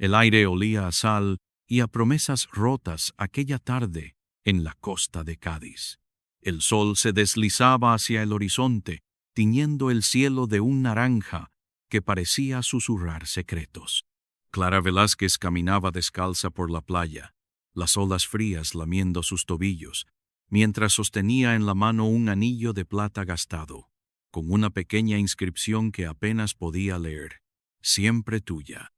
El aire olía a sal y a promesas rotas aquella tarde en la costa de Cádiz. El sol se deslizaba hacia el horizonte, tiñendo el cielo de un naranja que parecía susurrar secretos. Clara Velázquez caminaba descalza por la playa, las olas frías lamiendo sus tobillos, mientras sostenía en la mano un anillo de plata gastado, con una pequeña inscripción que apenas podía leer: siempre tuya.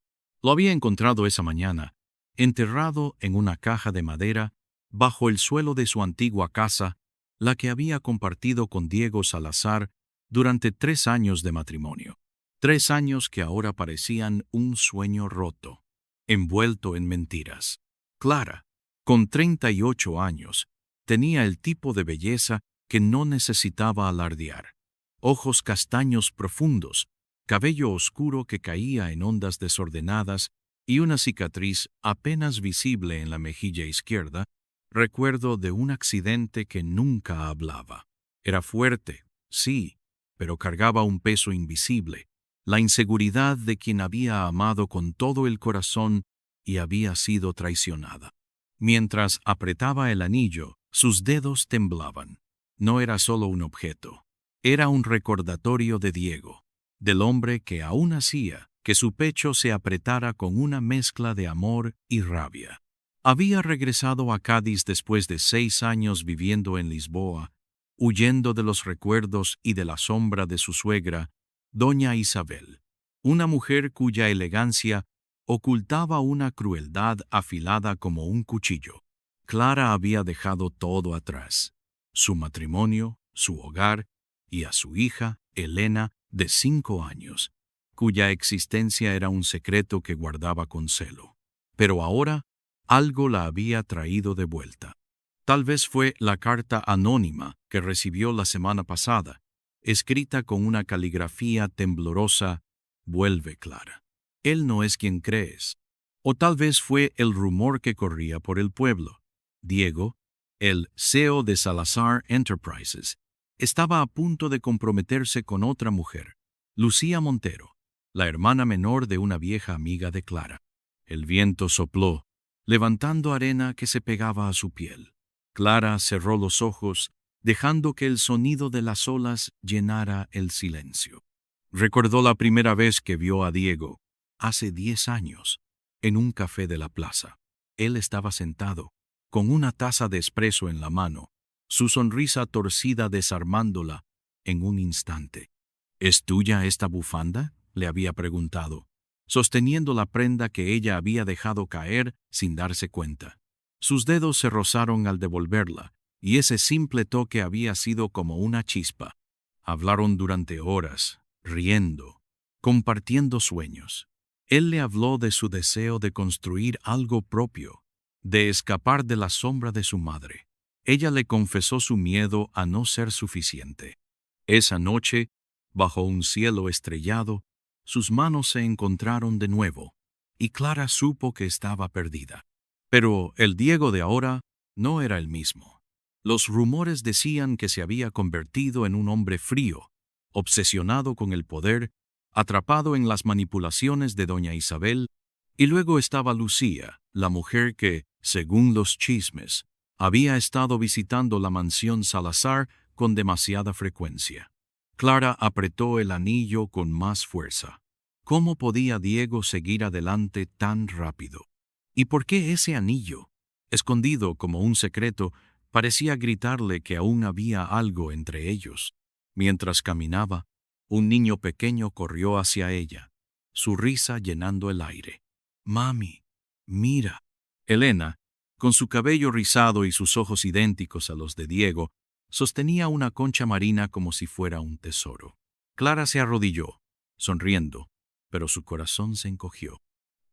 Lo había encontrado esa mañana, enterrado en una caja de madera, bajo el suelo de su antigua casa, la que había compartido con Diego Salazar durante 3 años de matrimonio. 3 años que ahora parecían un sueño roto, envuelto en mentiras. Clara, con 38 años, tenía el tipo de belleza que no necesitaba alardear. Ojos castaños profundos, cabello oscuro que caía en ondas desordenadas y una cicatriz apenas visible en la mejilla izquierda, recuerdo de un accidente que nunca hablaba. Era fuerte, sí, pero cargaba un peso invisible, la inseguridad de quien había amado con todo el corazón y había sido traicionada. Mientras apretaba el anillo, sus dedos temblaban. No era solo un objeto, era un recordatorio de Diego, del hombre que aún hacía que su pecho se apretara con una mezcla de amor y rabia. Había regresado a Cádiz después de 6 años viviendo en Lisboa, huyendo de los recuerdos y de la sombra de su suegra, doña Isabel, una mujer cuya elegancia ocultaba una crueldad afilada como un cuchillo. Clara había dejado todo atrás: su matrimonio, su hogar y a su hija, Elena, de 5 años, cuya existencia era un secreto que guardaba con celo. Pero ahora algo la había traído de vuelta. Tal vez fue la carta anónima que recibió la semana pasada, escrita con una caligrafía temblorosa: vuelve, Clara. Él no es quien crees. O tal vez fue el rumor que corría por el pueblo. Diego, el CEO de Salazar Enterprises, estaba a punto de comprometerse con otra mujer, Lucía Montero, la hermana menor de una vieja amiga de Clara. El viento sopló, levantando arena que se pegaba a su piel. Clara cerró los ojos, dejando que el sonido de las olas llenara el silencio. Recordó la primera vez que vio a Diego, hace 10 años, en un café de la plaza. Él estaba sentado, con una taza de espresso en la mano, su sonrisa torcida desarmándola en un instante. ¿Es tuya esta bufanda?, le había preguntado, sosteniendo la prenda que ella había dejado caer sin darse cuenta. Sus dedos se rozaron al devolverla, y ese simple toque había sido como una chispa. Hablaron durante horas, riendo, compartiendo sueños. Él le habló de su deseo de construir algo propio, de escapar de la sombra de su madre. Ella le confesó su miedo a no ser suficiente. Esa noche, bajo un cielo estrellado, sus manos se encontraron de nuevo, y Clara supo que estaba perdida. Pero el Diego de ahora no era el mismo. Los rumores decían que se había convertido en un hombre frío, obsesionado con el poder, atrapado en las manipulaciones de doña Isabel, y luego estaba Lucía, la mujer que, según los chismes, había estado visitando la mansión Salazar con demasiada frecuencia. Clara apretó el anillo con más fuerza. ¿Cómo podía Diego seguir adelante tan rápido? ¿Y por qué ese anillo, escondido como un secreto, parecía gritarle que aún había algo entre ellos? Mientras caminaba, un niño pequeño corrió hacia ella, su risa llenando el aire. «Mami, mira». Elena, con su cabello rizado y sus ojos idénticos a los de Diego, sostenía una concha marina como si fuera un tesoro. Clara se arrodilló, sonriendo, pero su corazón se encogió.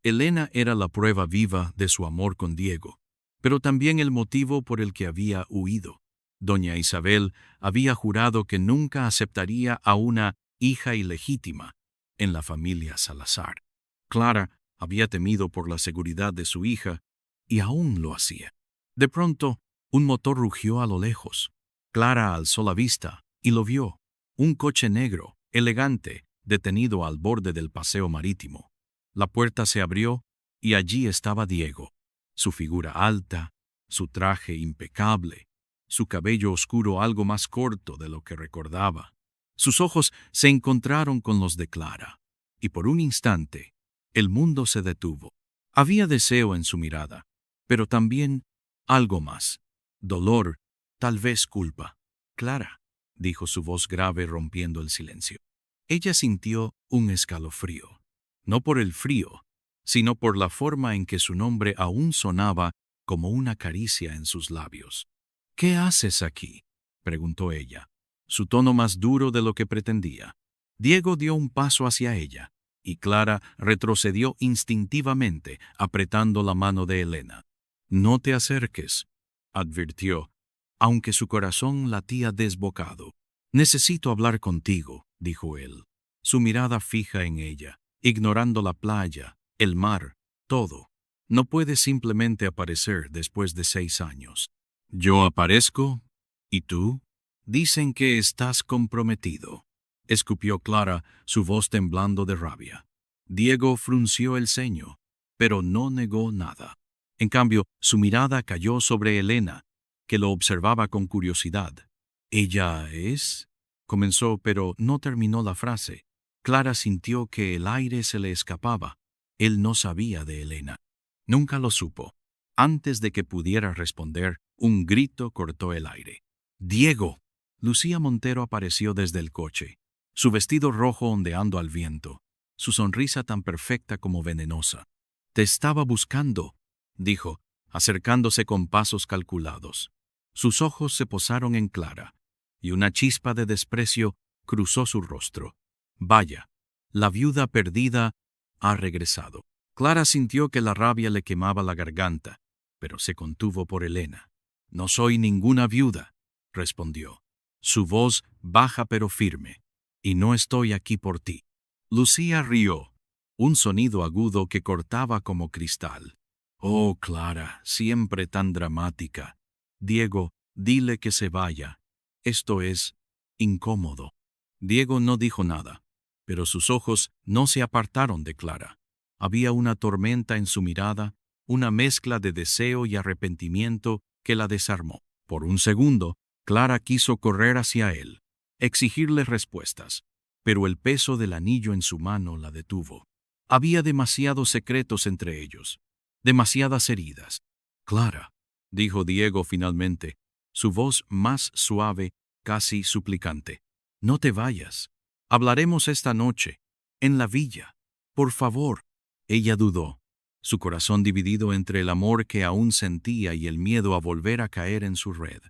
Elena era la prueba viva de su amor con Diego, pero también el motivo por el que había huido. Doña Isabel había jurado que nunca aceptaría a una hija ilegítima en la familia Salazar. Clara había temido por la seguridad de su hija y aún lo hacía. De pronto, un motor rugió a lo lejos. Clara alzó la vista y lo vio. Un coche negro, elegante, detenido al borde del paseo marítimo. La puerta se abrió y allí estaba Diego, su figura alta, su traje impecable, su cabello oscuro algo más corto de lo que recordaba. Sus ojos se encontraron con los de Clara, y por un instante el mundo se detuvo. Había deseo en su mirada, pero también algo más, dolor, tal vez culpa. Clara, dijo su voz grave rompiendo el silencio. Ella sintió un escalofrío, no por el frío, sino por la forma en que su nombre aún sonaba como una caricia en sus labios. «¿Qué haces aquí?», preguntó ella, su tono más duro de lo que pretendía. Diego dio un paso hacia ella, y Clara retrocedió instintivamente, apretando la mano de Elena. «No te acerques», advirtió, aunque su corazón latía desbocado. «Necesito hablar contigo», dijo él, su mirada fija en ella, ignorando la playa, el mar, todo. «No puedes simplemente aparecer después de 6 años. ¿Yo aparezco? ¿Y tú? Dicen que estás comprometido», escupió Clara, su voz temblando de rabia. Diego frunció el ceño, pero no negó nada. En cambio, su mirada cayó sobre Elena, que lo observaba con curiosidad. «¿Ella es?», comenzó, pero no terminó la frase. Clara sintió que el aire se le escapaba. Él no sabía de Elena. Nunca lo supo. Antes de que pudiera responder, un grito cortó el aire. «¡Diego!». Lucía Montero apareció desde el coche, su vestido rojo ondeando al viento, su sonrisa tan perfecta como venenosa. «Te estaba buscando», dijo, acercándose con pasos calculados. Sus ojos se posaron en Clara, y una chispa de desprecio cruzó su rostro. «Vaya, la viuda perdida ha regresado». Clara sintió que la rabia le quemaba la garganta, pero se contuvo por Elena. «No soy ninguna viuda», respondió, su voz baja pero firme, «y no estoy aquí por ti». Lucía rió, un sonido agudo que cortaba como cristal. «Oh, Clara, siempre tan dramática. Diego, dile que se vaya. Esto es incómodo». Diego no dijo nada, pero sus ojos no se apartaron de Clara. Había una tormenta en su mirada, una mezcla de deseo y arrepentimiento que la desarmó. Por un segundo, Clara quiso correr hacia él, exigirle respuestas, pero el peso del anillo en su mano la detuvo. Había demasiados secretos entre ellos, demasiadas heridas. «Clara», dijo Diego finalmente, su voz más suave, casi suplicante, «no te vayas. Hablaremos esta noche, en la villa. Por favor». Ella dudó, su corazón dividido entre el amor que aún sentía y el miedo a volver a caer en su red.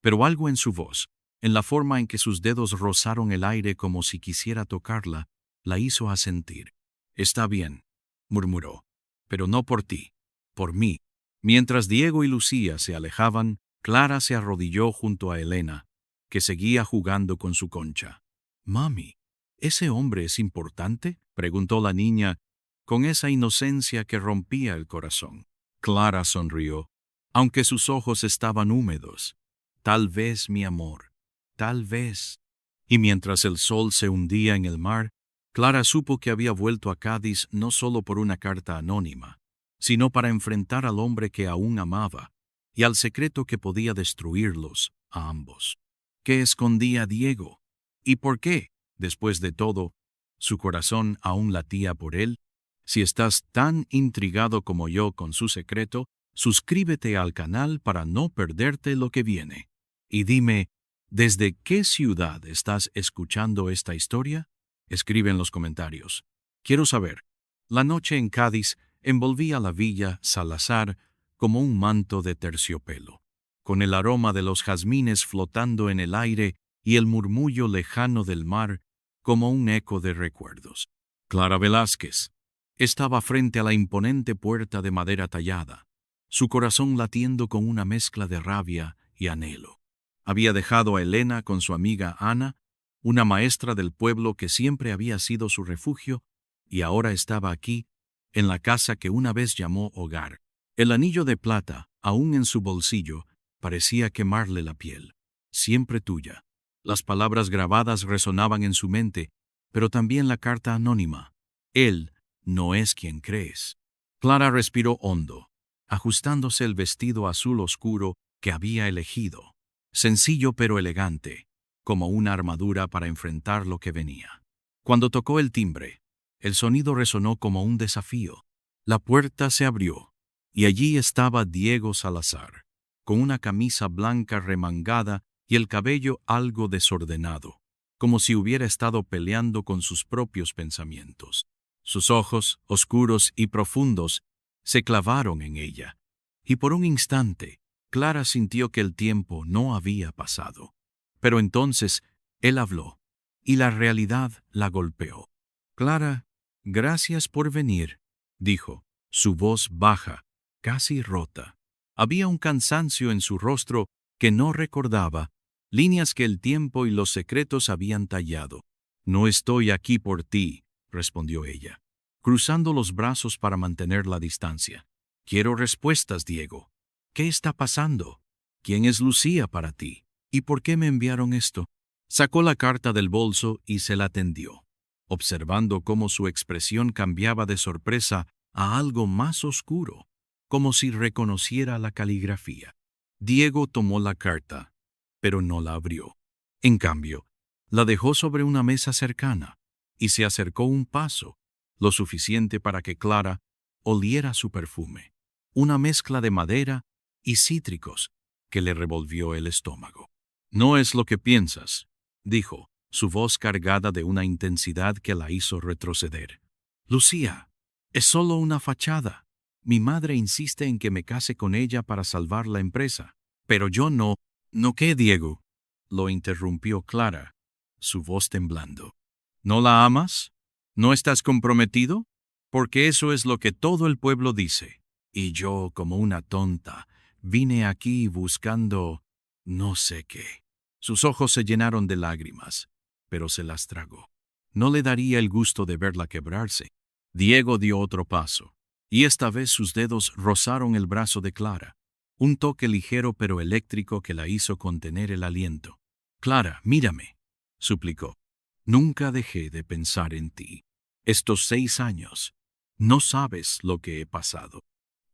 Pero algo en su voz, en la forma en que sus dedos rozaron el aire como si quisiera tocarla, la hizo asentir. «Está bien», murmuró, «pero no por ti, por mí». Mientras Diego y Lucía se alejaban, Clara se arrodilló junto a Elena, que seguía jugando con su concha. «Mami, ¿ese hombre es importante?», preguntó la niña, con esa inocencia que rompía el corazón. Clara sonrió, aunque sus ojos estaban húmedos. «Tal vez, mi amor, tal vez». Y mientras el sol se hundía en el mar, Clara supo que había vuelto a Cádiz no solo por una carta anónima, sino para enfrentar al hombre que aún amaba y al secreto que podía destruirlos a ambos. ¿Qué escondía Diego? ¿Y por qué, después de todo, su corazón aún latía por él? Si estás tan intrigado como yo con su secreto, suscríbete al canal para no perderte lo que viene. Y dime, ¿desde qué ciudad estás escuchando esta historia? Escribe en los comentarios. Quiero saber. La noche en Cádiz envolvía la villa Salazar como un manto de terciopelo, con el aroma de los jazmines flotando en el aire y el murmullo lejano del mar como un eco de recuerdos. Clara Velázquez estaba frente a la imponente puerta de madera tallada, su corazón latiendo con una mezcla de rabia y anhelo. Había dejado a Elena con su amiga Ana, una maestra del pueblo que siempre había sido su refugio, y ahora estaba aquí, en la casa que una vez llamó hogar. El anillo de plata, aún en su bolsillo, parecía quemarle la piel. «Siempre tuya». Las palabras grabadas resonaban en su mente, pero también la carta anónima. «Él no es quien crees». Clara respiró hondo, ajustándose el vestido azul oscuro que había elegido, sencillo pero elegante, como una armadura para enfrentar lo que venía. Cuando tocó el timbre, el sonido resonó como un desafío. La puerta se abrió, y allí estaba Diego Salazar, con una camisa blanca remangada y el cabello algo desordenado, como si hubiera estado peleando con sus propios pensamientos. Sus ojos, oscuros y profundos, se clavaron en ella, y por un instante, Clara sintió que el tiempo no había pasado. Pero entonces, él habló, y la realidad la golpeó. «Clara, gracias por venir», dijo, su voz baja, casi rota. Había un cansancio en su rostro que no recordaba, líneas que el tiempo y los secretos habían tallado. «No estoy aquí por ti», respondió ella, cruzando los brazos para mantener la distancia. «Quiero respuestas, Diego. ¿Qué está pasando? ¿Quién es Lucía para ti? ¿Y por qué me enviaron esto?» Sacó la carta del bolso y se la tendió, observando cómo su expresión cambiaba de sorpresa a algo más oscuro, como si reconociera la caligrafía. Diego tomó la carta, pero no la abrió. En cambio, la dejó sobre una mesa cercana y se acercó un paso, lo suficiente para que Clara oliera su perfume, una mezcla de madera y cítricos que le revolvió el estómago. «No es lo que piensas», dijo, su voz cargada de una intensidad que la hizo retroceder. «Lucía, es solo una fachada. Mi madre insiste en que me case con ella para salvar la empresa. Pero yo no». «¿No qué, Diego?», lo interrumpió Clara, su voz temblando. «¿No la amas? ¿No estás comprometido? Porque eso es lo que todo el pueblo dice. Y yo, como una tonta, vine aquí buscando no sé qué». Sus ojos se llenaron de lágrimas, pero se las tragó. No le daría el gusto de verla quebrarse. Diego dio otro paso, y esta vez sus dedos rozaron el brazo de Clara, un toque ligero pero eléctrico que la hizo contener el aliento. «Clara, mírame», suplicó. «Nunca dejé de pensar en ti. Estos 6 años, no sabes lo que he pasado».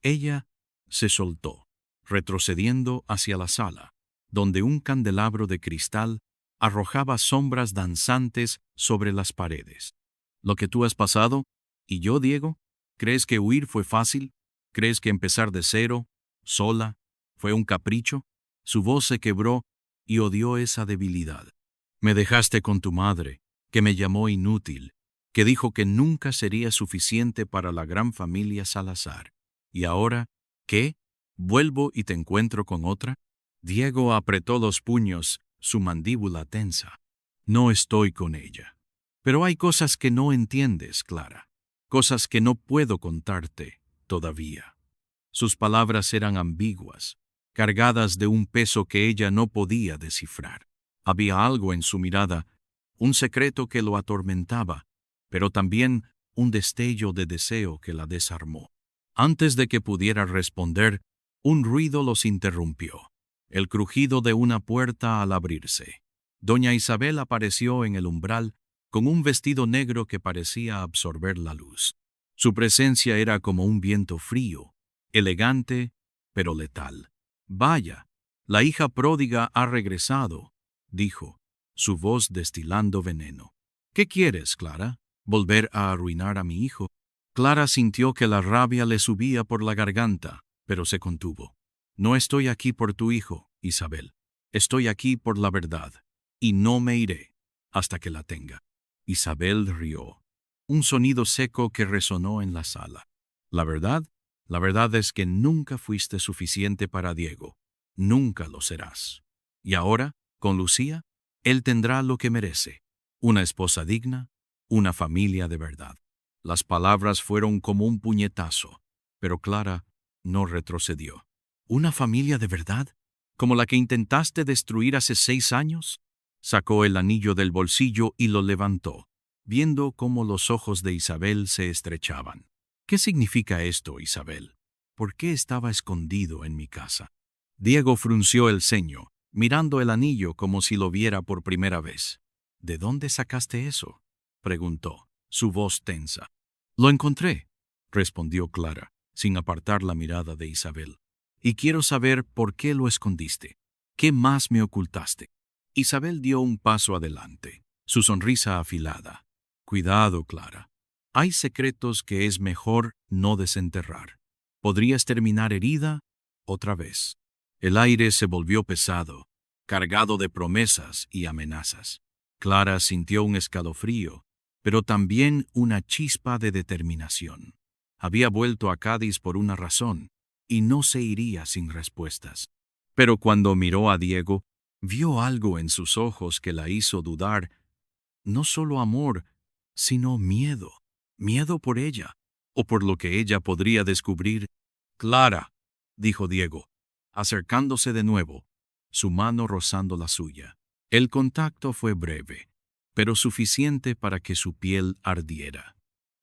Ella se soltó, retrocediendo hacia la sala, donde un candelabro de cristal arrojaba sombras danzantes sobre las paredes. «¿Lo que tú has pasado? ¿Y yo, Diego? ¿Crees que huir fue fácil? ¿Crees que empezar de cero, sola, fue un capricho?» Su voz se quebró y odió esa debilidad. «Me dejaste con tu madre, que me llamó inútil, que dijo que nunca sería suficiente para la gran familia Salazar. ¿Y ahora qué? ¿Vuelvo y te encuentro con otra?» Diego apretó los puños, su mandíbula tensa. «No estoy con ella. Pero hay cosas que no entiendes, Clara. Cosas que no puedo contarte todavía». Sus palabras eran ambiguas, cargadas de un peso que ella no podía descifrar. Había algo en su mirada, un secreto que lo atormentaba, pero también un destello de deseo que la desarmó. Antes de que pudiera responder, un ruido los interrumpió. El crujido de una puerta al abrirse. Doña Isabel apareció en el umbral con un vestido negro que parecía absorber la luz. Su presencia era como un viento frío, elegante, pero letal. «Vaya, la hija pródiga ha regresado», dijo, su voz destilando veneno. «¿Qué quieres, Clara? ¿Volver a arruinar a mi hijo?» Clara sintió que la rabia le subía por la garganta, pero se contuvo. «No estoy aquí por tu hijo, Isabel. Estoy aquí por la verdad, y no me iré hasta que la tenga». Isabel rió, un sonido seco que resonó en la sala. «¿La verdad? La verdad es que nunca fuiste suficiente para Diego. Nunca lo serás. Y ahora, con Lucía, él tendrá lo que merece. Una esposa digna, una familia de verdad». Las palabras fueron como un puñetazo, pero Clara no retrocedió. «¿Una familia de verdad? ¿Como la que intentaste destruir hace 6 años?» Sacó el anillo del bolsillo y lo levantó, viendo cómo los ojos de Isabel se estrechaban. «¿Qué significa esto, Isabel? ¿Por qué estaba escondido en mi casa?» Diego frunció el ceño, mirando el anillo como si lo viera por primera vez. «¿De dónde sacaste eso?», preguntó, su voz tensa. «Lo encontré», respondió Clara. sin apartar la mirada de Isabel. Y quiero saber por qué lo escondiste. ¿Qué más me ocultaste? Isabel dio un paso adelante, su sonrisa afilada. Cuidado, Clara. Hay secretos que es mejor no desenterrar. Podrías terminar herida otra vez. El aire se volvió pesado, cargado de promesas y amenazas. Clara sintió un escalofrío, pero también una chispa de determinación. Había vuelto a Cádiz por una razón, y no se iría sin respuestas. Pero cuando miró a Diego, vio algo en sus ojos que la hizo dudar, no solo amor, sino miedo. Miedo por ella, o por lo que ella podría descubrir. Clara, dijo Diego, acercándose de nuevo, su mano rozando la suya. El contacto fue breve, pero suficiente para que su piel ardiera.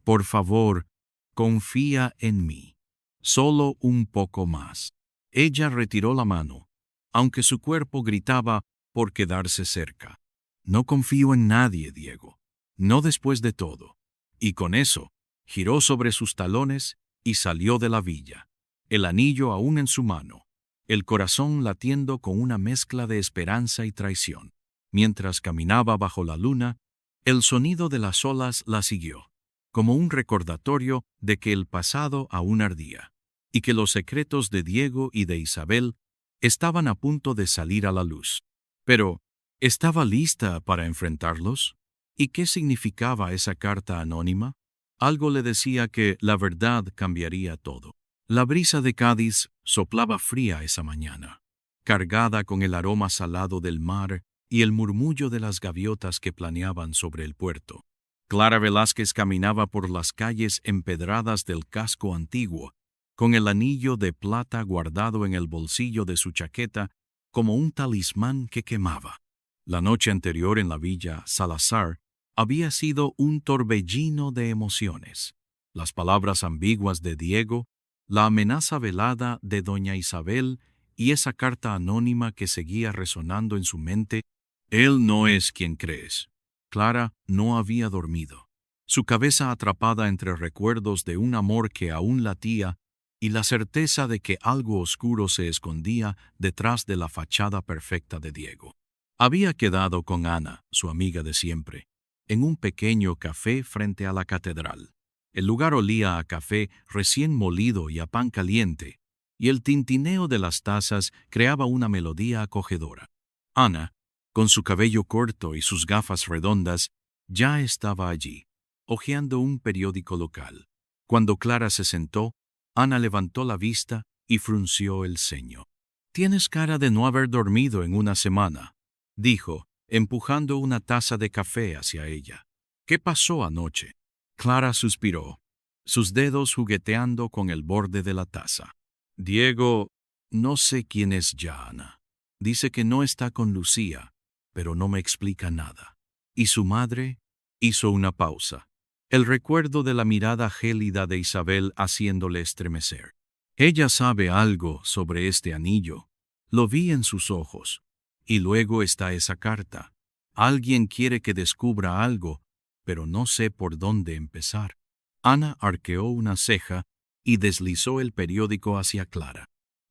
Por favor, confía en mí. Solo un poco más. Ella retiró la mano, aunque su cuerpo gritaba por quedarse cerca. No confío en nadie, Diego. No después de todo. Y con eso, giró sobre sus talones y salió de la villa, el anillo aún en su mano, el corazón latiendo con una mezcla de esperanza y traición. Mientras caminaba bajo la luna, el sonido de las olas la siguió, como un recordatorio de que el pasado aún ardía, y que los secretos de Diego y de Isabel estaban a punto de salir a la luz. Pero, ¿estaba lista para enfrentarlos? ¿Y qué significaba esa carta anónima? Algo le decía que la verdad cambiaría todo. La brisa de Cádiz soplaba fría esa mañana, cargada con el aroma salado del mar y el murmullo de las gaviotas que planeaban sobre el puerto. Clara Velázquez caminaba por las calles empedradas del casco antiguo, con el anillo de plata guardado en el bolsillo de su chaqueta como un talismán que quemaba. La noche anterior en la villa Salazar había sido un torbellino de emociones. Las palabras ambiguas de Diego, la amenaza velada de doña Isabel y esa carta anónima que seguía resonando en su mente. Él no es quien crees. Clara no había dormido, su cabeza atrapada entre recuerdos de un amor que aún latía y la certeza de que algo oscuro se escondía detrás de la fachada perfecta de Diego. Había quedado con Ana, su amiga de siempre, en un pequeño café frente a la catedral. El lugar olía a café recién molido y a pan caliente, y el tintineo de las tazas creaba una melodía acogedora. Ana, con su cabello corto y sus gafas redondas, ya estaba allí, hojeando un periódico local. Cuando Clara se sentó, Ana levantó la vista y frunció el ceño. «Tienes cara de no haber dormido en una semana», dijo, empujando una taza de café hacia ella. «¿Qué pasó anoche?» Clara suspiró, sus dedos jugueteando con el borde de la taza. «Diego, no sé quién es ya, Ana. Dice que no está con Lucía, pero no me explica nada». ¿Y su madre? Hizo una pausa, el recuerdo de la mirada gélida de Isabel haciéndole estremecer. «Ella sabe algo sobre este anillo. Lo vi en sus ojos. Y luego está esa carta. Alguien quiere que descubra algo, pero no sé por dónde empezar». Ana arqueó una ceja y deslizó el periódico hacia Clara.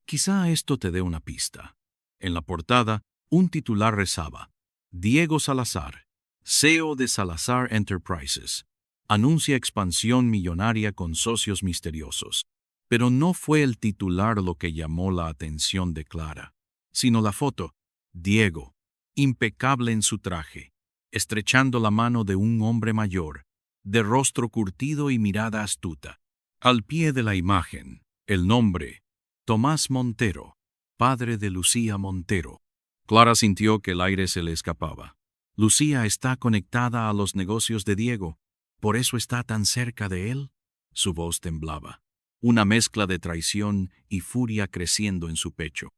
«Quizá esto te dé una pista». En la portada, un titular rezaba: «Diego Salazar, CEO de Salazar Enterprises, anuncia expansión millonaria con socios misteriosos». Pero no fue el titular lo que llamó la atención de Clara, sino la foto. Diego, impecable en su traje, estrechando la mano de un hombre mayor, de rostro curtido y mirada astuta. Al pie de la imagen, el nombre: Tomás Montero, padre de Lucía Montero. Clara sintió que el aire se le escapaba. Lucía está conectada a los negocios de Diego, ¿por eso está tan cerca de él? Su voz temblaba, una mezcla de traición y furia creciendo en su pecho.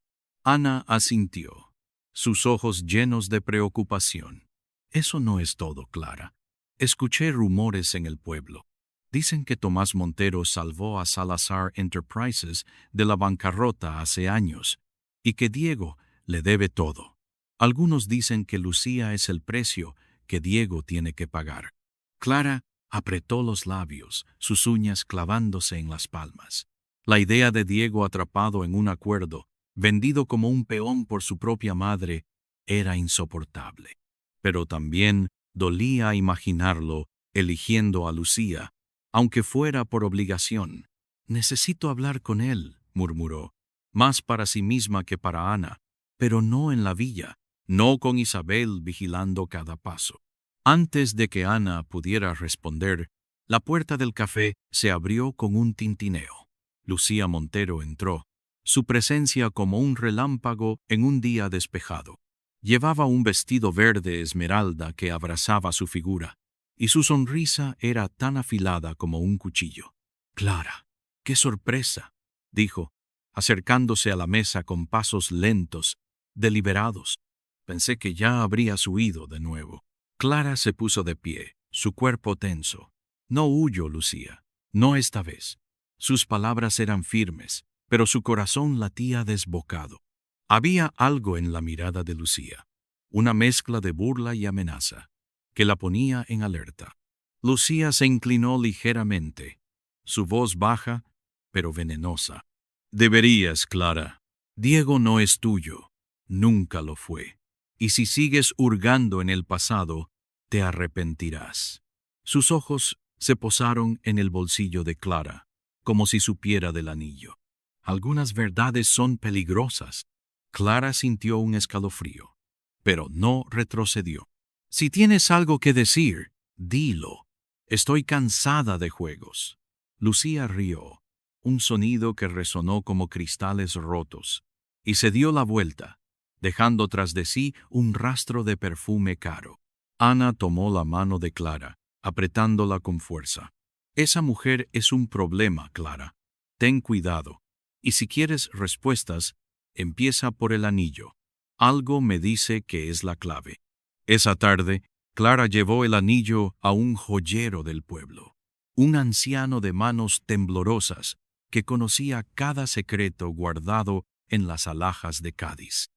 Ana asintió, sus ojos llenos de preocupación. «Eso no es todo, Clara. Escuché rumores en el pueblo. Dicen que Tomás Montero salvó a Salazar Enterprises de la bancarrota hace años y que Diego le debe todo. Algunos dicen que Lucía es el precio que Diego tiene que pagar». Clara apretó los labios, sus uñas clavándose en las palmas. La idea de Diego atrapado en un acuerdo, vendido como un peón por su propia madre, era insoportable. Pero también dolía imaginarlo eligiendo a Lucía, aunque fuera por obligación. «Necesito hablar con él», murmuró, más para sí misma que para Ana, pero no en la villa, no con Isabel vigilando cada paso. Antes de que Ana pudiera responder, la puerta del café se abrió con un tintineo. Lucía Montero entró, su presencia como un relámpago en un día despejado. Llevaba un vestido verde esmeralda que abrazaba su figura, y su sonrisa era tan afilada como un cuchillo. «Clara, qué sorpresa», dijo, acercándose a la mesa con pasos lentos, deliberados. «Pensé que ya habrías huido de nuevo». Clara se puso de pie, su cuerpo tenso. «No huyo, Lucía, no esta vez». Sus palabras eran firmes, pero su corazón latía desbocado. Había algo en la mirada de Lucía, una mezcla de burla y amenaza, que la ponía en alerta. Lucía se inclinó ligeramente, su voz baja, pero venenosa. «Deberías, Clara. Diego no es tuyo, nunca lo fue. Y si sigues hurgando en el pasado, te arrepentirás». Sus ojos se posaron en el bolsillo de Clara, como si supiera del anillo. «Algunas verdades son peligrosas». Clara sintió un escalofrío, pero no retrocedió. «Si tienes algo que decir, dilo. Estoy cansada de juegos». Lucía rió, un sonido que resonó como cristales rotos, y se dio la vuelta, dejando tras de sí un rastro de perfume caro. Ana tomó la mano de Clara, apretándola con fuerza. «Esa mujer es un problema, Clara. Ten cuidado. Y si quieres respuestas, empieza por el anillo. Algo me dice que es la clave». Esa tarde, Clara llevó el anillo a un joyero del pueblo, un anciano de manos temblorosas que conocía cada secreto guardado en las alhajas de Cádiz.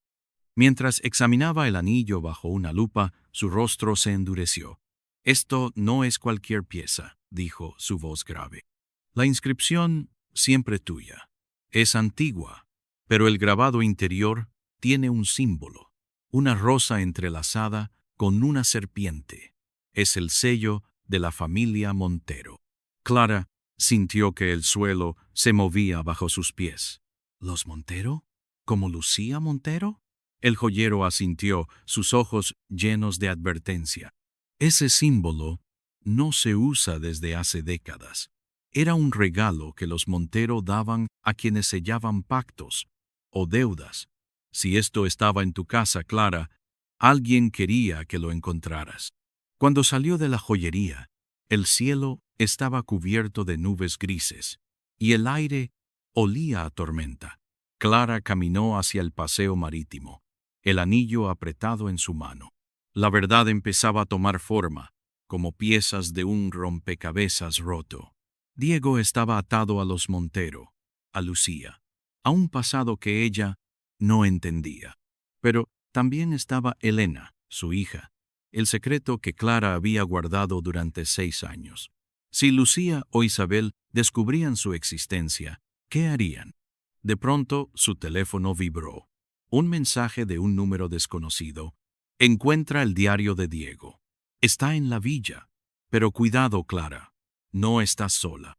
Mientras examinaba el anillo bajo una lupa, su rostro se endureció. «Esto no es cualquier pieza», dijo su voz grave. «La inscripción, siempre tuya, es antigua, pero el grabado interior tiene un símbolo, una rosa entrelazada con una serpiente. Es el sello de la familia Montero». Clara sintió que el suelo se movía bajo sus pies. «¿Los Montero? ¿Como Lucía Montero?». El joyero asintió, sus ojos llenos de advertencia. «Ese símbolo no se usa desde hace décadas. Era un regalo que los Montero daban a quienes sellaban pactos o deudas. Si esto estaba en tu casa, Clara, alguien quería que lo encontraras». Cuando salió de la joyería, el cielo estaba cubierto de nubes grises y el aire olía a tormenta. Clara caminó hacia el paseo marítimo, el anillo apretado en su mano. La verdad empezaba a tomar forma, como piezas de un rompecabezas roto. Diego estaba atado a los Montero, a Lucía, a un pasado que ella no entendía. Pero también estaba Elena, su hija, el secreto que Clara había guardado durante 6 años. Si Lucía o Isabel descubrían su existencia, ¿qué harían? De pronto su teléfono vibró. Un mensaje de un número desconocido. «Encuentra el diario de Diego. Está en la villa. Pero cuidado, Clara. No estás sola».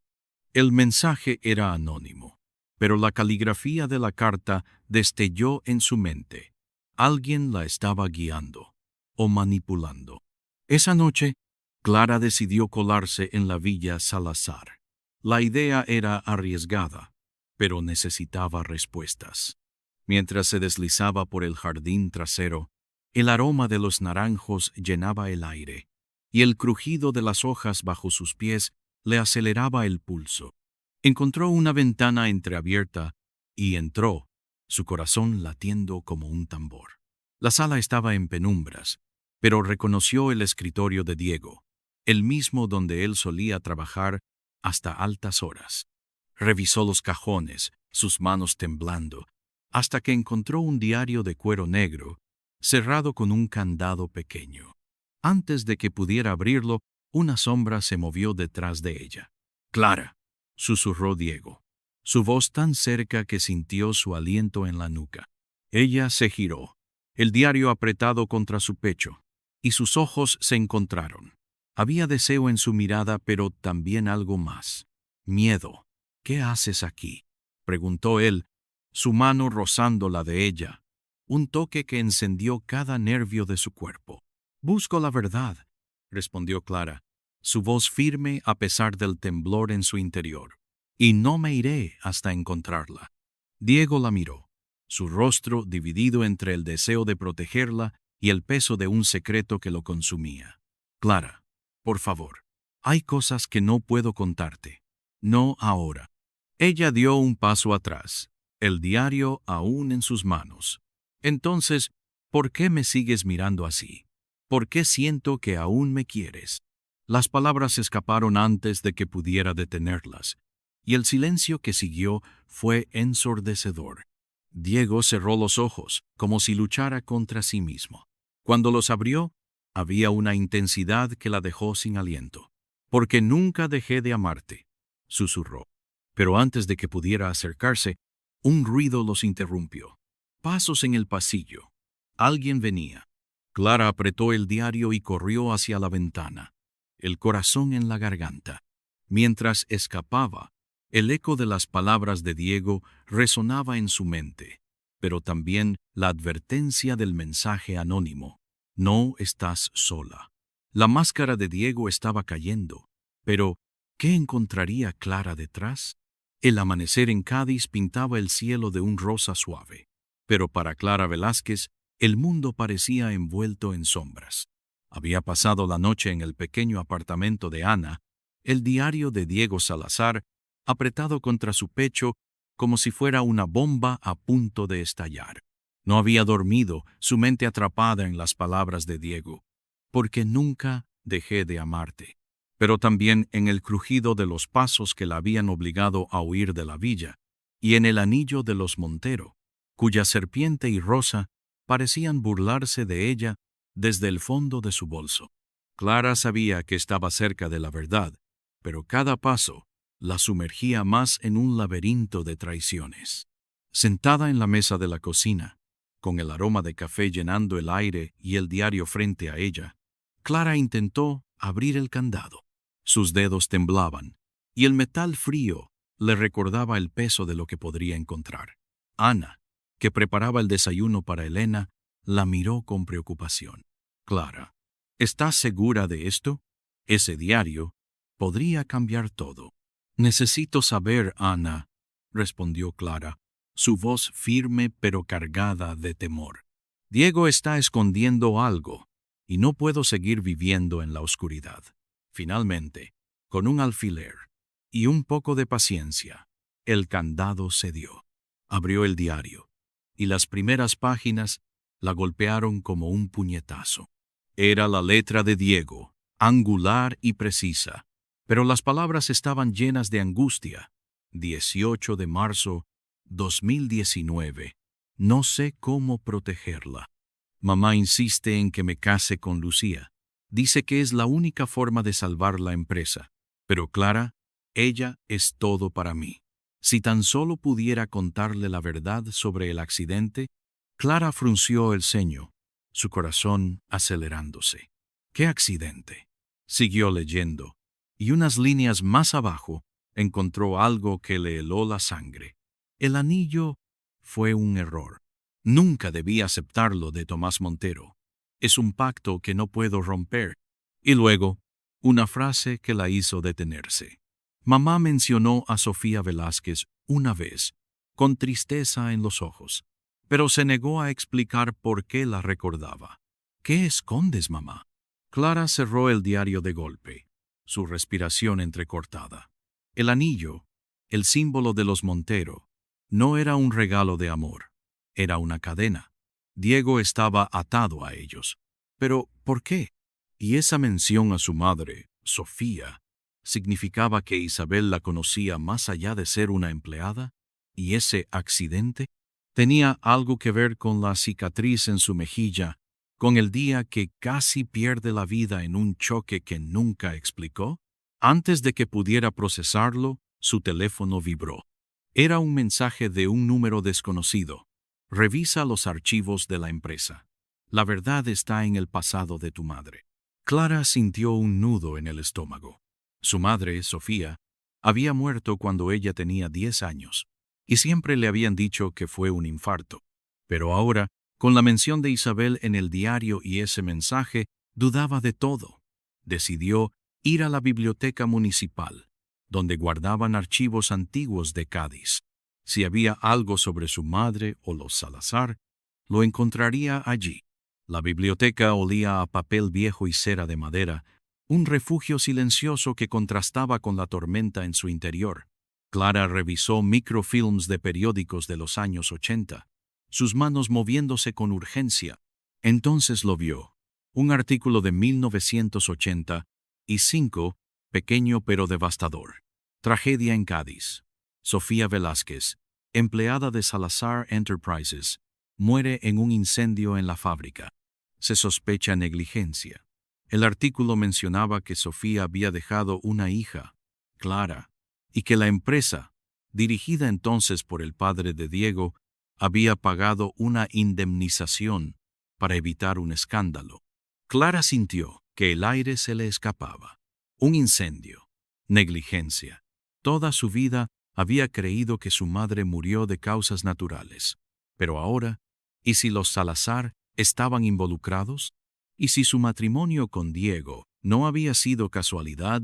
El mensaje era anónimo, pero la caligrafía de la carta destelló en su mente. Alguien la estaba guiando o manipulando. Esa noche, Clara decidió colarse en la villa Salazar. La idea era arriesgada, pero necesitaba respuestas. Mientras se deslizaba por el jardín trasero, el aroma de los naranjos llenaba el aire, y el crujido de las hojas bajo sus pies le aceleraba el pulso. Encontró una ventana entreabierta y entró, su corazón latiendo como un tambor. La sala estaba en penumbras, pero reconoció el escritorio de Diego, el mismo donde él solía trabajar hasta altas horas. Revisó los cajones, sus manos temblando, hasta que encontró un diario de cuero negro, cerrado con un candado pequeño. Antes de que pudiera abrirlo, una sombra se movió detrás de ella. «Clara», susurró Diego. su voz tan cerca que sintió su aliento en la nuca. Ella se giró, el diario apretado contra su pecho, y sus ojos se encontraron. Había deseo en su mirada, pero también algo más. Miedo. ¿Qué haces aquí?, preguntó él, su mano rozando la de ella, un toque que encendió cada nervio de su cuerpo. Busco la verdad, respondió Clara, su voz firme a pesar del temblor en su interior. Y no me iré hasta encontrarla. Diego la miró, su rostro dividido entre el deseo de protegerla y el peso de un secreto que lo consumía. Clara, por favor, hay cosas que no puedo contarte. No ahora. Ella dio un paso atrás, el diario aún en sus manos. Entonces, ¿por qué me sigues mirando así? ¿Por qué siento que aún me quieres? Las palabras escaparon antes de que pudiera detenerlas, y el silencio que siguió fue ensordecedor. Diego cerró los ojos, como si luchara contra sí mismo. Cuando los abrió, había una intensidad que la dejó sin aliento. «Porque nunca dejé de amarte», susurró. Pero antes de que pudiera acercarse, un ruido los interrumpió. Pasos en el pasillo. Alguien venía. Clara apretó el diario y corrió hacia la ventana, el corazón en la garganta. Mientras escapaba, el eco de las palabras de Diego resonaba en su mente, pero también la advertencia del mensaje anónimo. No estás sola. La máscara de Diego estaba cayendo, pero ¿qué encontraría Clara detrás? El amanecer en Cádiz pintaba el cielo de un rosa suave, pero para Clara Velázquez el mundo parecía envuelto en sombras. Había pasado la noche en el pequeño apartamento de Ana, el diario de Diego Salazar apretado contra su pecho como si fuera una bomba a punto de estallar. No había dormido, su mente atrapada en las palabras de Diego. Porque nunca dejé de amarte. Pero también en el crujido de los pasos que la habían obligado a huir de la villa, y en el anillo de los Montero, cuya serpiente y rosa parecían burlarse de ella desde el fondo de su bolso. Clara sabía que estaba cerca de la verdad, pero cada paso la sumergía más en un laberinto de traiciones. Sentada en la mesa de la cocina, con el aroma de café llenando el aire y el diario frente a ella, Clara intentó abrir el candado. Sus dedos temblaban, y el metal frío le recordaba el peso de lo que podría encontrar. Ana, que preparaba el desayuno para Elena, la miró con preocupación. Clara, ¿estás segura de esto? Ese diario podría cambiar todo. Necesito saber, Ana, respondió Clara, su voz firme pero cargada de temor. Diego está escondiendo algo, y no puedo seguir viviendo en la oscuridad. Finalmente, con un alfiler y un poco de paciencia, el candado cedió. Abrió el diario, y las primeras páginas la golpearon como un puñetazo. Era la letra de Diego, angular y precisa, pero las palabras estaban llenas de angustia. 18 de marzo, 2019. No sé cómo protegerla. Mamá insiste en que me case con Lucía. Dice que es la única forma de salvar la empresa. Pero Clara, ella es todo para mí. Si tan solo pudiera contarle la verdad sobre el accidente. Clara frunció el ceño, su corazón acelerándose. ¿Qué accidente? Siguió leyendo, y unas líneas más abajo encontró algo que le heló la sangre. El anillo fue un error. Nunca debí aceptarlo de Tomás Montero. Es un pacto que no puedo romper. Y luego, una frase que la hizo detenerse. Mamá mencionó a Sofía Velázquez una vez, con tristeza en los ojos, pero se negó a explicar por qué la recordaba. ¿Qué escondes, mamá? Clara cerró el diario de golpe, su respiración entrecortada. El anillo, el símbolo de los Montero, no era un regalo de amor, era una cadena. Diego estaba atado a ellos. Pero, ¿por qué? Y esa mención a su madre, Sofía, ¿significaba que Isabel la conocía más allá de ser una empleada? ¿Y ese accidente tenía algo que ver con la cicatriz en su mejilla, con el día que casi pierde la vida en un choque que nunca explicó? Antes de que pudiera procesarlo, su teléfono vibró. Era un mensaje de un número desconocido. Revisa los archivos de la empresa. La verdad está en el pasado de tu madre. Clara sintió un nudo en el estómago. Su madre, Sofía, había muerto cuando ella tenía 10 años, y siempre le habían dicho que fue un infarto. Pero ahora, con la mención de Isabel en el diario y ese mensaje, dudaba de todo. Decidió ir a la biblioteca municipal, donde guardaban archivos antiguos de Cádiz. Si había algo sobre su madre o los Salazar, lo encontraría allí. La biblioteca olía a papel viejo y cera de madera, un refugio silencioso que contrastaba con la tormenta en su interior. Clara revisó microfilms de periódicos de los años 80, sus manos moviéndose con urgencia. Entonces lo vio. Un artículo de 1985, pequeño pero devastador. Tragedia en Cádiz. Sofía Velázquez, empleada de Salazar Enterprises, muere en un incendio en la fábrica. Se sospecha negligencia. El artículo mencionaba que Sofía había dejado una hija, Clara, y que la empresa, dirigida entonces por el padre de Diego, había pagado una indemnización para evitar un escándalo. Clara sintió que el aire se le escapaba. Un incendio, negligencia. Toda su vida había creído que su madre murió de causas naturales. Pero ahora, ¿y si los Salazar estaban involucrados? ¿Y si su matrimonio con Diego no había sido casualidad,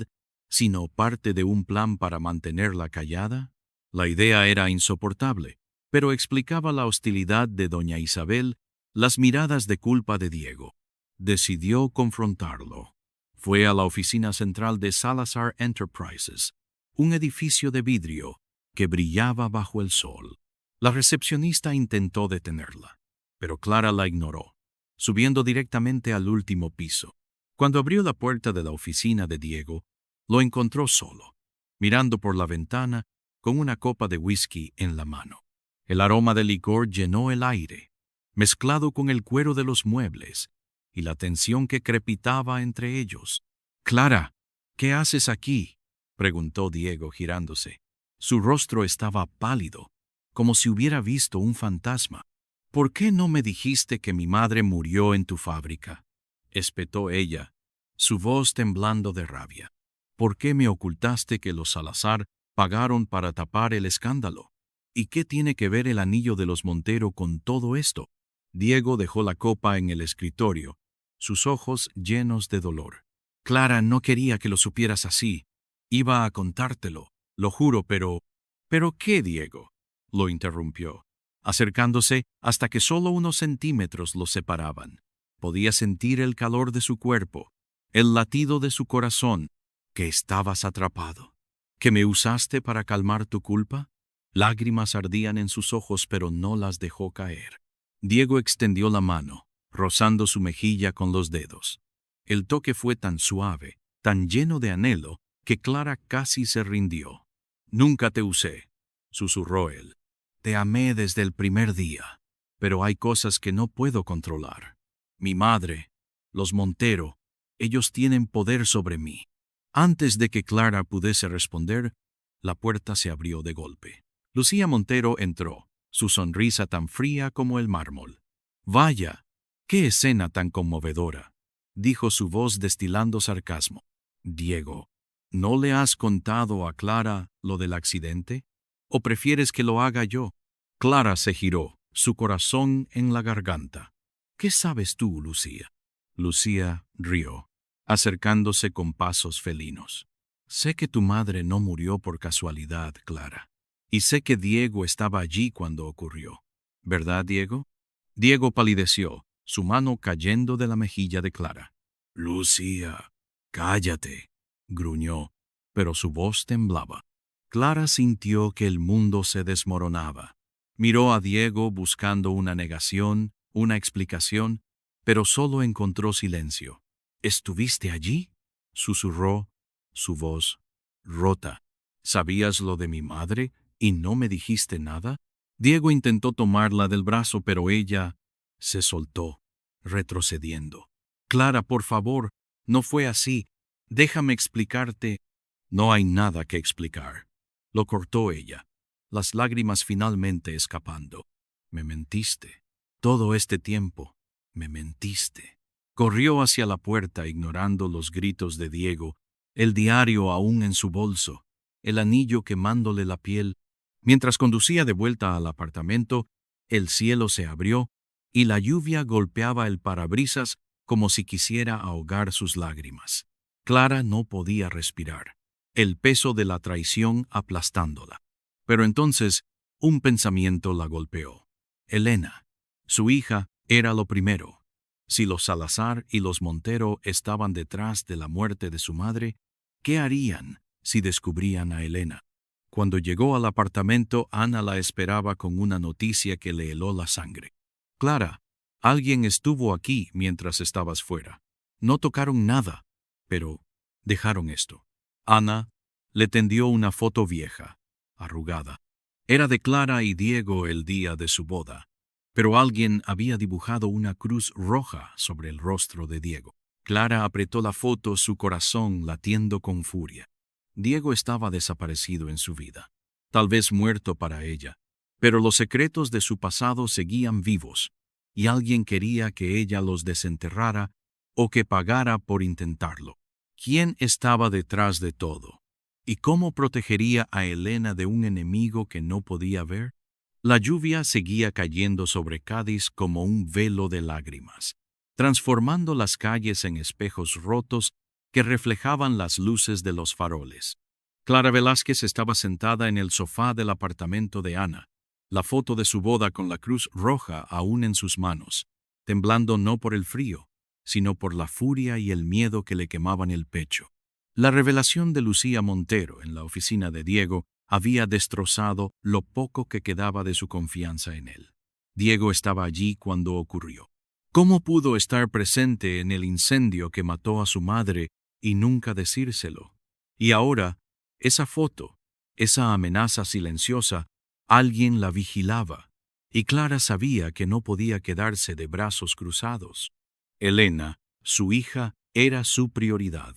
sino parte de un plan para mantenerla callada? La idea era insoportable, pero explicaba la hostilidad de doña Isabel, las miradas de culpa de Diego. Decidió confrontarlo. Fue a la oficina central de Salazar Enterprises, un edificio de vidrio que brillaba bajo el sol. La recepcionista intentó detenerla, pero Clara la ignoró, subiendo directamente al último piso. Cuando abrió la puerta de la oficina de Diego, lo encontró solo, mirando por la ventana con una copa de whisky en la mano. El aroma del licor llenó el aire, mezclado con el cuero de los muebles y la tensión que crepitaba entre ellos. «Clara, ¿qué haces aquí?», preguntó Diego girándose. Su rostro estaba pálido, como si hubiera visto un fantasma. «¿Por qué no me dijiste que mi madre murió en tu fábrica?», espetó ella, su voz temblando de rabia. «¿Por qué me ocultaste que los Salazar pagaron para tapar el escándalo? ¿Y qué tiene que ver el anillo de los Montero con todo esto?». Diego dejó la copa en el escritorio, sus ojos llenos de dolor. «Clara, no quería que lo supieras así. Iba a contártelo, lo juro, pero... «¿Pero qué, Diego?», lo interrumpió, acercándose hasta que solo unos centímetros los separaban. Podía sentir el calor de su cuerpo, el latido de su corazón, que estabas atrapado. ¿Que me usaste para calmar tu culpa? Lágrimas ardían en sus ojos, pero no las dejó caer. Diego extendió la mano, rozando su mejilla con los dedos. El toque fue tan suave, tan lleno de anhelo, que Clara casi se rindió. «Nunca te usé», susurró él. «Te amé desde el primer día, pero hay cosas que no puedo controlar. Mi madre, los Montero, ellos tienen poder sobre mí». Antes de que Clara pudiese responder, la puerta se abrió de golpe. Lucía Montero entró, su sonrisa tan fría como el mármol. «Vaya, qué escena tan conmovedora», dijo su voz destilando sarcasmo. «Diego, ¿no le has contado a Clara lo del accidente? ¿O prefieres que lo haga yo?». Clara se giró, su corazón en la garganta. «¿Qué sabes tú, Lucía?». Lucía rió, acercándose con pasos felinos. «Sé que tu madre no murió por casualidad, Clara. Y sé que Diego estaba allí cuando ocurrió. ¿Verdad, Diego?». Diego palideció, su mano cayendo de la mejilla de Clara. «Lucía, cállate», gruñó, pero su voz temblaba. Clara sintió que el mundo se desmoronaba. Miró a Diego buscando una negación, una explicación, pero solo encontró silencio. «¿Estuviste allí?», susurró, su voz rota. «¿Sabías lo de mi madre y no me dijiste nada?». Diego intentó tomarla del brazo, pero ella se soltó, retrocediendo. «Clara, por favor, no fue así. Déjame explicarte». «No hay nada que explicar», lo cortó ella. las lágrimas finalmente escapando. Me mentiste. Todo este tiempo, me mentiste. Corrió hacia la puerta ignorando los gritos de Diego, el diario aún en su bolso, el anillo quemándole la piel. Mientras conducía de vuelta al apartamento, el cielo se abrió y la lluvia golpeaba el parabrisas como si quisiera ahogar sus lágrimas. Clara no podía respirar, el peso de la traición aplastándola. Pero entonces, un pensamiento la golpeó. Elena, su hija, era lo primero. Si los Salazar y los Montero estaban detrás de la muerte de su madre, ¿qué harían si descubrían a Elena? Cuando llegó al apartamento, Ana la esperaba con una noticia que le heló la sangre. Clara, alguien estuvo aquí mientras estabas fuera. No tocaron nada, pero dejaron esto. Ana le tendió una foto vieja, arrugada. Era de Clara y Diego el día de su boda, pero alguien había dibujado una cruz roja sobre el rostro de Diego. Clara apretó la foto, su corazón latiendo con furia. Diego estaba desaparecido en su vida, tal vez muerto para ella, pero los secretos de su pasado seguían vivos, y alguien quería que ella los desenterrara o que pagara por intentarlo. ¿Quién estaba detrás de todo? ¿Y cómo protegería a Elena de un enemigo que no podía ver? La lluvia seguía cayendo sobre Cádiz como un velo de lágrimas, transformando las calles en espejos rotos que reflejaban las luces de los faroles. Clara Velázquez estaba sentada en el sofá del apartamento de Ana, la foto de su boda con la cruz roja aún en sus manos, temblando no por el frío, sino por la furia y el miedo que le quemaban el pecho. La revelación de Lucía Montero en la oficina de Diego había destrozado lo poco que quedaba de su confianza en él. Diego estaba allí cuando ocurrió. ¿Cómo pudo estar presente en el incendio que mató a su madre y nunca decírselo? Y ahora, esa foto, esa amenaza silenciosa, alguien la vigilaba, y Clara sabía que no podía quedarse de brazos cruzados. Elena, su hija, era su prioridad,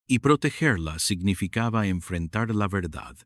y protegerla significaba enfrentar la verdad,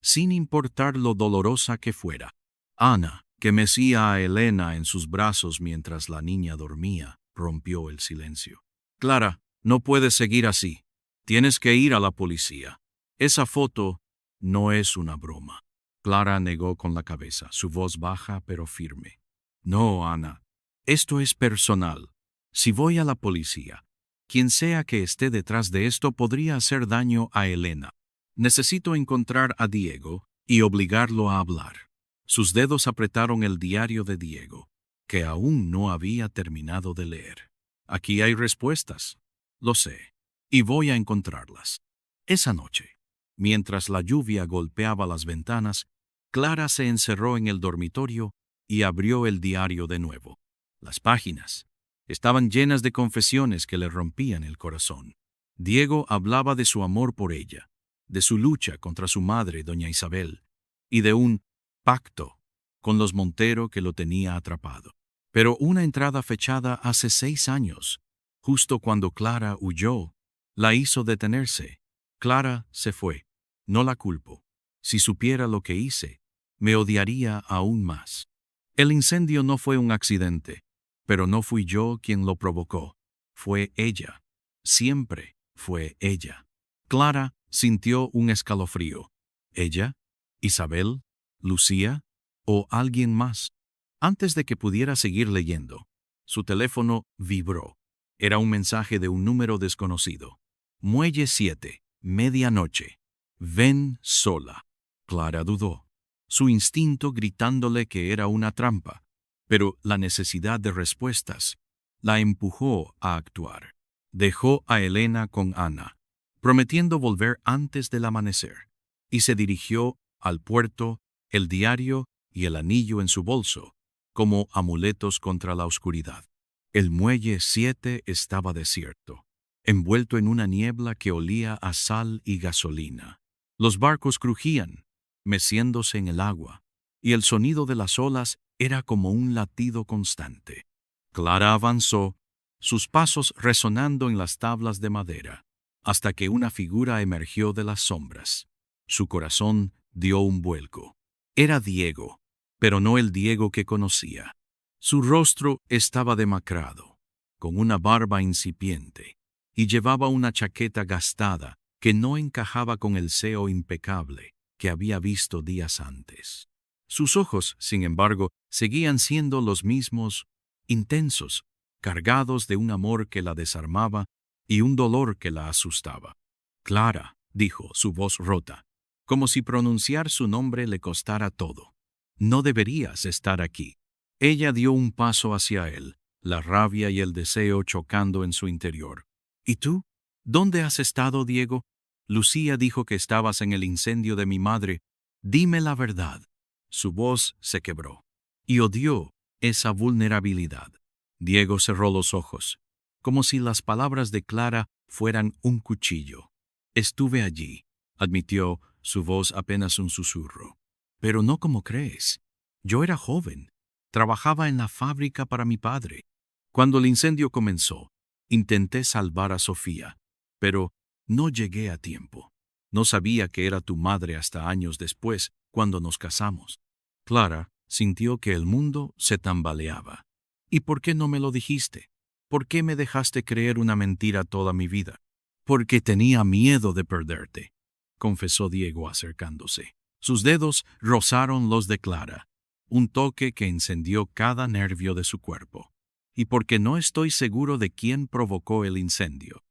sin importar lo dolorosa que fuera. Ana, que mecía a Elena en sus brazos mientras la niña dormía, rompió el silencio. Clara, no puedes seguir así. Tienes que ir a la policía. Esa foto no es una broma. Clara negó con la cabeza, su voz baja pero firme. No, Ana, esto es personal. Si voy a la policía, quien sea que esté detrás de esto podría hacer daño a Elena. Necesito encontrar a Diego y obligarlo a hablar. Sus dedos apretaron el diario de Diego, que aún no había terminado de leer. Aquí hay respuestas. Lo sé, y voy a encontrarlas. Esa noche, mientras la lluvia golpeaba las ventanas, Clara se encerró en el dormitorio y abrió el diario de nuevo. Las páginas estaban llenas de confesiones que le rompían el corazón. Diego hablaba de su amor por ella, de su lucha contra su madre, doña Isabel, y de un pacto con los Montero que lo tenía atrapado. Pero una entrada fechada hace 6 años, justo cuando Clara huyó, la hizo detenerse. Clara se fue. No la culpo. Si supiera lo que hice, me odiaría aún más. El incendio no fue un accidente, pero no fui yo quien lo provocó. Fue ella. Siempre fue ella. Clara sintió un escalofrío. ¿Ella? ¿Isabel? ¿Lucía? ¿O alguien más? Antes de que pudiera seguir leyendo, su teléfono vibró. Era un mensaje de un número desconocido. Muelle 7, medianoche. Ven sola. Clara dudó, su instinto gritándole que era una trampa, pero la necesidad de respuestas la empujó a actuar. Dejó a Elena con Ana, prometiendo volver antes del amanecer, y se dirigió al puerto, el diario y el anillo en su bolso, como amuletos contra la oscuridad. El muelle 7 estaba desierto, envuelto en una niebla que olía a sal y gasolina. Los barcos crujían, meciéndose en el agua, y el sonido de las olas era como un latido constante. Clara avanzó, sus pasos resonando en las tablas de madera, hasta que una figura emergió de las sombras. Su corazón dio un vuelco. Era Diego, pero no el Diego que conocía. Su rostro estaba demacrado, con una barba incipiente, y llevaba una chaqueta gastada que no encajaba con el seo impecable que había visto días antes. Sus ojos, sin embargo, seguían siendo los mismos, intensos, cargados de un amor que la desarmaba y un dolor que la asustaba. Clara, dijo, su voz rota, como si pronunciar su nombre le costara todo. No deberías estar aquí. Ella dio un paso hacia él, la rabia y el deseo chocando en su interior. ¿Y tú? ¿Dónde has estado, Diego? Lucía dijo que estabas en el incendio de mi madre. Dime la verdad. Su voz se quebró, y odió esa vulnerabilidad. Diego cerró los ojos, como si las palabras de Clara fueran un cuchillo. Estuve allí, admitió, su voz apenas un susurro. Pero no como crees. Yo era joven. Trabajaba en la fábrica para mi padre. Cuando el incendio comenzó, intenté salvar a Sofía, pero no llegué a tiempo. No sabía que era tu madre hasta años después, cuando nos casamos. Clara sintió que el mundo se tambaleaba. ¿Y por qué no me lo dijiste? ¿Por qué me dejaste creer una mentira toda mi vida? Porque tenía miedo de perderte, confesó Diego acercándose. Sus dedos rozaron los de Clara, un toque que encendió cada nervio de su cuerpo. Y porque no estoy seguro de quién provocó el incendio.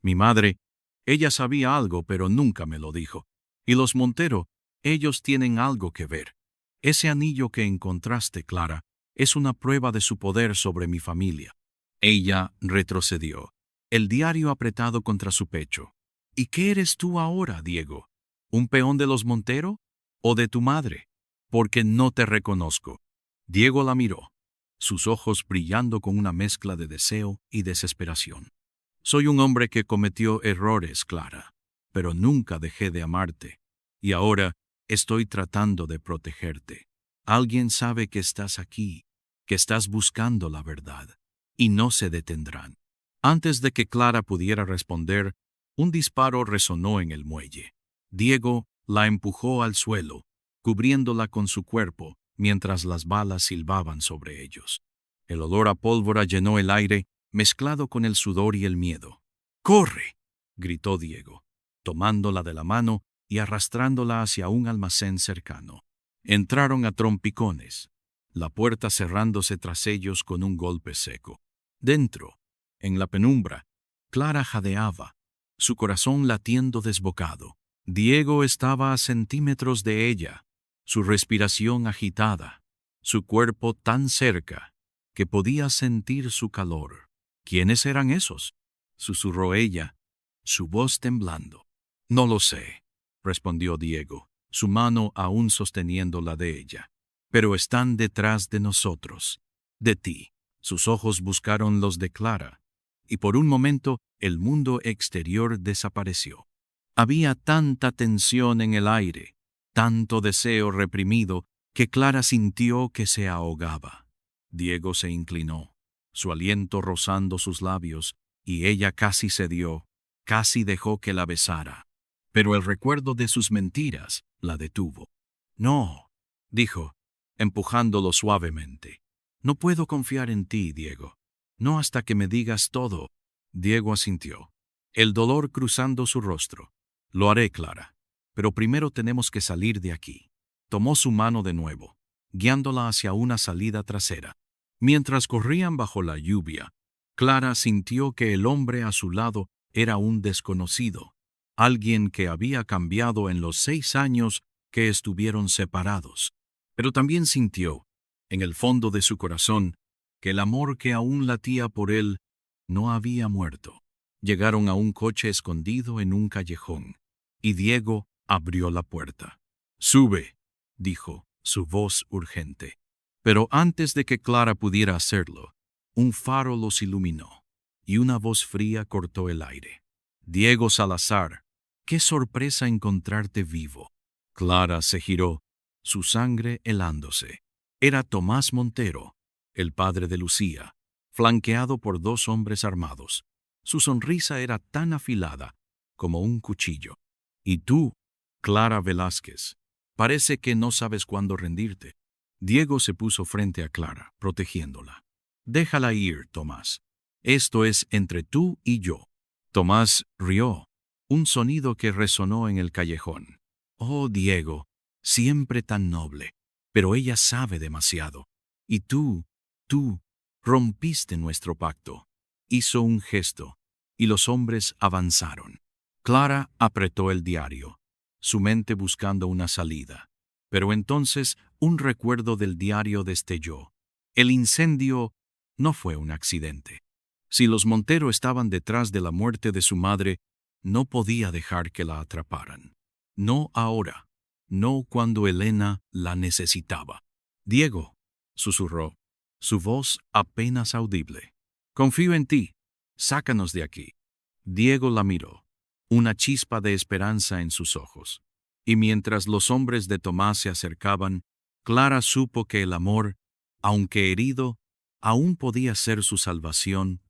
Mi madre, ella sabía algo, pero nunca me lo dijo. Y los Montero, ellos tienen algo que ver. Ese anillo que encontraste, Clara, es una prueba de su poder sobre mi familia. Ella retrocedió, el diario apretado contra su pecho. ¿Y qué eres tú ahora, Diego? ¿Un peón de los Montero? ¿O de tu madre? Porque no te reconozco. Diego la miró, sus ojos brillando con una mezcla de deseo y desesperación. Soy un hombre que cometió errores, Clara, pero nunca dejé de amarte. Y ahora estoy tratando de protegerte. Alguien sabe que estás aquí, que estás buscando la verdad, y no se detendrán. Antes de que Clara pudiera responder, un disparo resonó en el muelle. Diego la empujó al suelo, cubriéndola con su cuerpo, mientras las balas silbaban sobre ellos. El olor a pólvora llenó el aire, mezclado con el sudor y el miedo. ¡Corre!, gritó Diego, tomándola de la mano y arrastrándola hacia un almacén cercano. Entraron a trompicones, la puerta cerrándose tras ellos con un golpe seco. Dentro, en la penumbra, Clara jadeaba, su corazón latiendo desbocado. Diego estaba a centímetros de ella, su respiración agitada, su cuerpo tan cerca que podía sentir su calor. ¿Quiénes eran esos?, susurró ella, su voz temblando. No lo sé, respondió Diego, su mano aún sosteniendo la de ella. Pero están detrás de nosotros, de ti. Sus ojos buscaron los de Clara, y por un momento el mundo exterior desapareció. Había tanta tensión en el aire, tanto deseo reprimido, que Clara sintió que se ahogaba. Diego se inclinó, su aliento rozando sus labios, y ella casi cedió, casi dejó que la besara. Pero el recuerdo de sus mentiras la detuvo. No, dijo, empujándolo suavemente. No puedo confiar en ti, Diego. No hasta que me digas todo. Diego asintió, el dolor cruzando su rostro. Lo haré, Clara. Pero primero tenemos que salir de aquí. Tomó su mano de nuevo, guiándola hacia una salida trasera. Mientras corrían bajo la lluvia, Clara sintió que el hombre a su lado era un desconocido, alguien que había cambiado en los 6 años que estuvieron separados. Pero también sintió, en el fondo de su corazón, que el amor que aún latía por él no había muerto. Llegaron a un coche escondido en un callejón, y Diego abrió la puerta. «Sube», dijo, su voz urgente. Pero antes de que Clara pudiera hacerlo, un faro los iluminó, y una voz fría cortó el aire. «Diego Salazar, qué sorpresa encontrarte vivo». Clara se giró, su sangre helándose. Era Tomás Montero, el padre de Lucía, flanqueado por 2 hombres armados. Su sonrisa era tan afilada como un cuchillo. «¿Y tú, Clara Velázquez? Parece que no sabes cuándo rendirte. Diego se puso frente a Clara, protegiéndola. Déjala ir, Tomás. Esto es entre tú y yo. Tomás rió, un sonido que resonó en el callejón. Oh, Diego, siempre tan noble, pero ella sabe demasiado. Y tú, rompiste nuestro pacto. Hizo un gesto, y los hombres avanzaron. Clara apretó el diario, su mente buscando una salida. Pero entonces un recuerdo del diario destelló. El incendio no fue un accidente. Si los Montero estaban detrás de la muerte de su madre, no podía dejar que la atraparan. No ahora, no cuando Elena la necesitaba. Diego, susurró, su voz apenas audible. Confío en ti, sácanos de aquí. Diego la miró, una chispa de esperanza en sus ojos. Y mientras los hombres de Tomás se acercaban, Clara supo que el amor, aunque herido, aún podía ser su salvación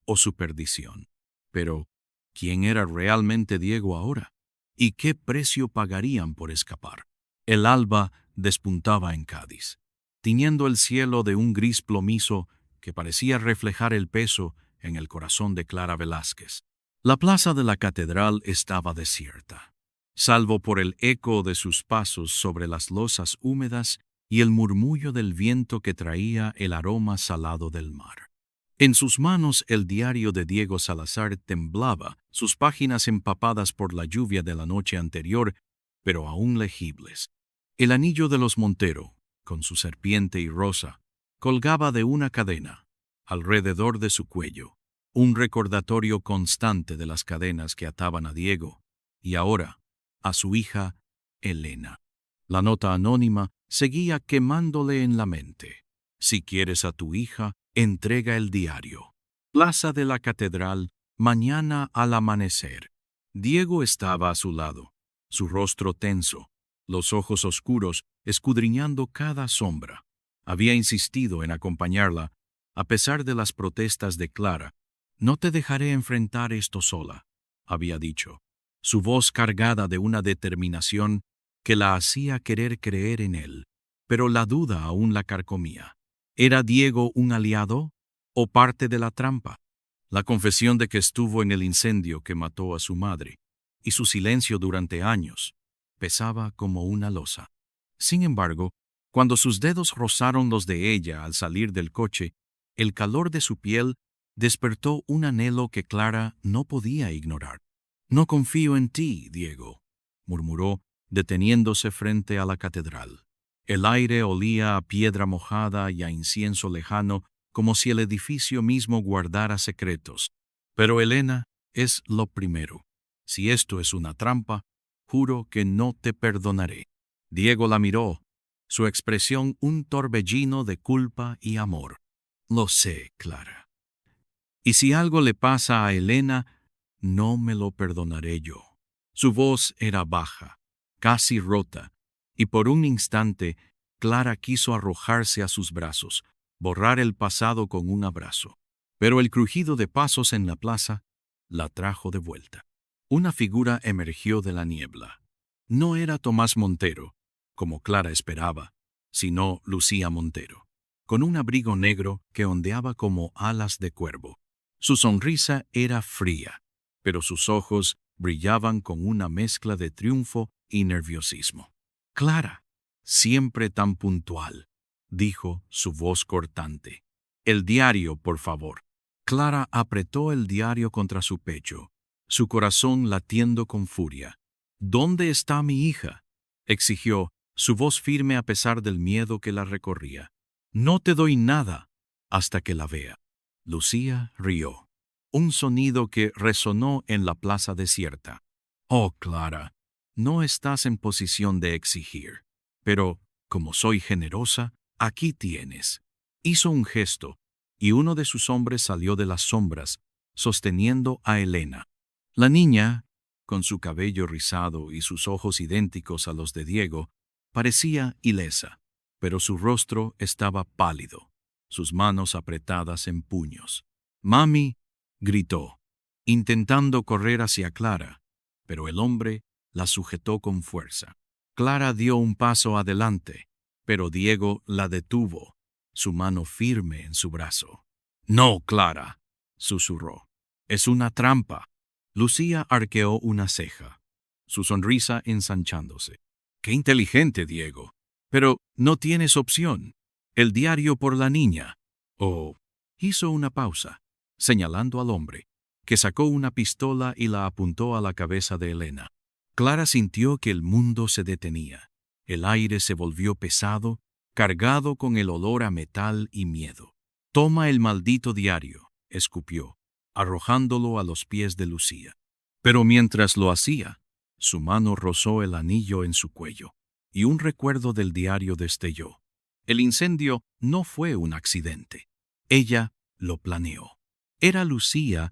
o su perdición. Pero, ¿quién era realmente Diego ahora? ¿Y qué precio pagarían por escapar? El alba despuntaba en Cádiz, tiñendo el cielo de un gris plomizo que parecía reflejar el peso en el corazón de Clara Velázquez. La plaza de la catedral estaba desierta, salvo por el eco de sus pasos sobre las losas húmedas y el murmullo del viento que traía el aroma salado del mar. En sus manos el diario de Diego Salazar temblaba, sus páginas empapadas por la lluvia de la noche anterior, pero aún legibles. El anillo de los Montero, con su serpiente y rosa, colgaba de una cadena, alrededor de su cuello, un recordatorio constante de las cadenas que ataban a Diego, y ahora, a su hija, Elena. La nota anónima seguía quemándole en la mente. Si quieres a tu hija, entrega el diario. Plaza de la Catedral, mañana al amanecer. Diego estaba a su lado, su rostro tenso, los ojos oscuros escudriñando cada sombra. Había insistido en acompañarla, a pesar de las protestas de Clara. No te dejaré enfrentar esto sola, había dicho, su voz cargada de una determinación que la hacía querer creer en él, pero la duda aún la carcomía. ¿Era Diego un aliado o parte de la trampa? La confesión de que estuvo en el incendio que mató a su madre y su silencio durante años pesaba como una losa. Sin embargo, cuando sus dedos rozaron los de ella al salir del coche, el calor de su piel despertó un anhelo que Clara no podía ignorar. No confío en ti, Diego, murmuró, deteniéndose frente a la catedral. El aire olía a piedra mojada y a incienso lejano, como si el edificio mismo guardara secretos. Pero Elena es lo primero. Si esto es una trampa, juro que no te perdonaré. Diego la miró, su expresión un torbellino de culpa y amor. Lo sé, Clara. Y si algo le pasa a Elena, no me lo perdonaré yo. Su voz era baja, casi rota, y por un instante Clara quiso arrojarse a sus brazos, borrar el pasado con un abrazo. Pero el crujido de pasos en la plaza la trajo de vuelta. Una figura emergió de la niebla. No era Tomás Montero, como Clara esperaba, sino Lucía Montero, con un abrigo negro que ondeaba como alas de cuervo. Su sonrisa era fría, pero sus ojos brillaban con una mezcla de triunfo y nerviosismo. Clara, siempre tan puntual, dijo su voz cortante. El diario, por favor. Clara apretó el diario contra su pecho, su corazón latiendo con furia. ¿Dónde está mi hija?, exigió, su voz firme a pesar del miedo que la recorría. No te doy nada hasta que la vea. Lucía rió, un sonido que resonó en la plaza desierta. Oh, Clara, no estás en posición de exigir, pero, como soy generosa, aquí tienes. Hizo un gesto, y uno de sus hombres salió de las sombras, sosteniendo a Elena. La niña, con su cabello rizado y sus ojos idénticos a los de Diego, parecía ilesa, pero su rostro estaba pálido, sus manos apretadas en puños. «Mami», gritó, intentando correr hacia Clara, pero el hombre la sujetó con fuerza. Clara dio un paso adelante, pero Diego la detuvo, su mano firme en su brazo. «No, Clara», susurró. «Es una trampa». Lucía arqueó una ceja, su sonrisa ensanchándose. «Qué inteligente, Diego. Pero no tienes opción. El diario por la niña». «Oh». Hizo una pausa, señalando al hombre, que sacó una pistola y la apuntó a la cabeza de Elena. Clara sintió que el mundo se detenía. El aire se volvió pesado, cargado con el olor a metal y miedo. «Toma el maldito diario», escupió, arrojándolo a los pies de Lucía. Pero mientras lo hacía, su mano rozó el anillo en su cuello, y un recuerdo del diario destelló. El incendio no fue un accidente. Ella lo planeó. ¿Era Lucía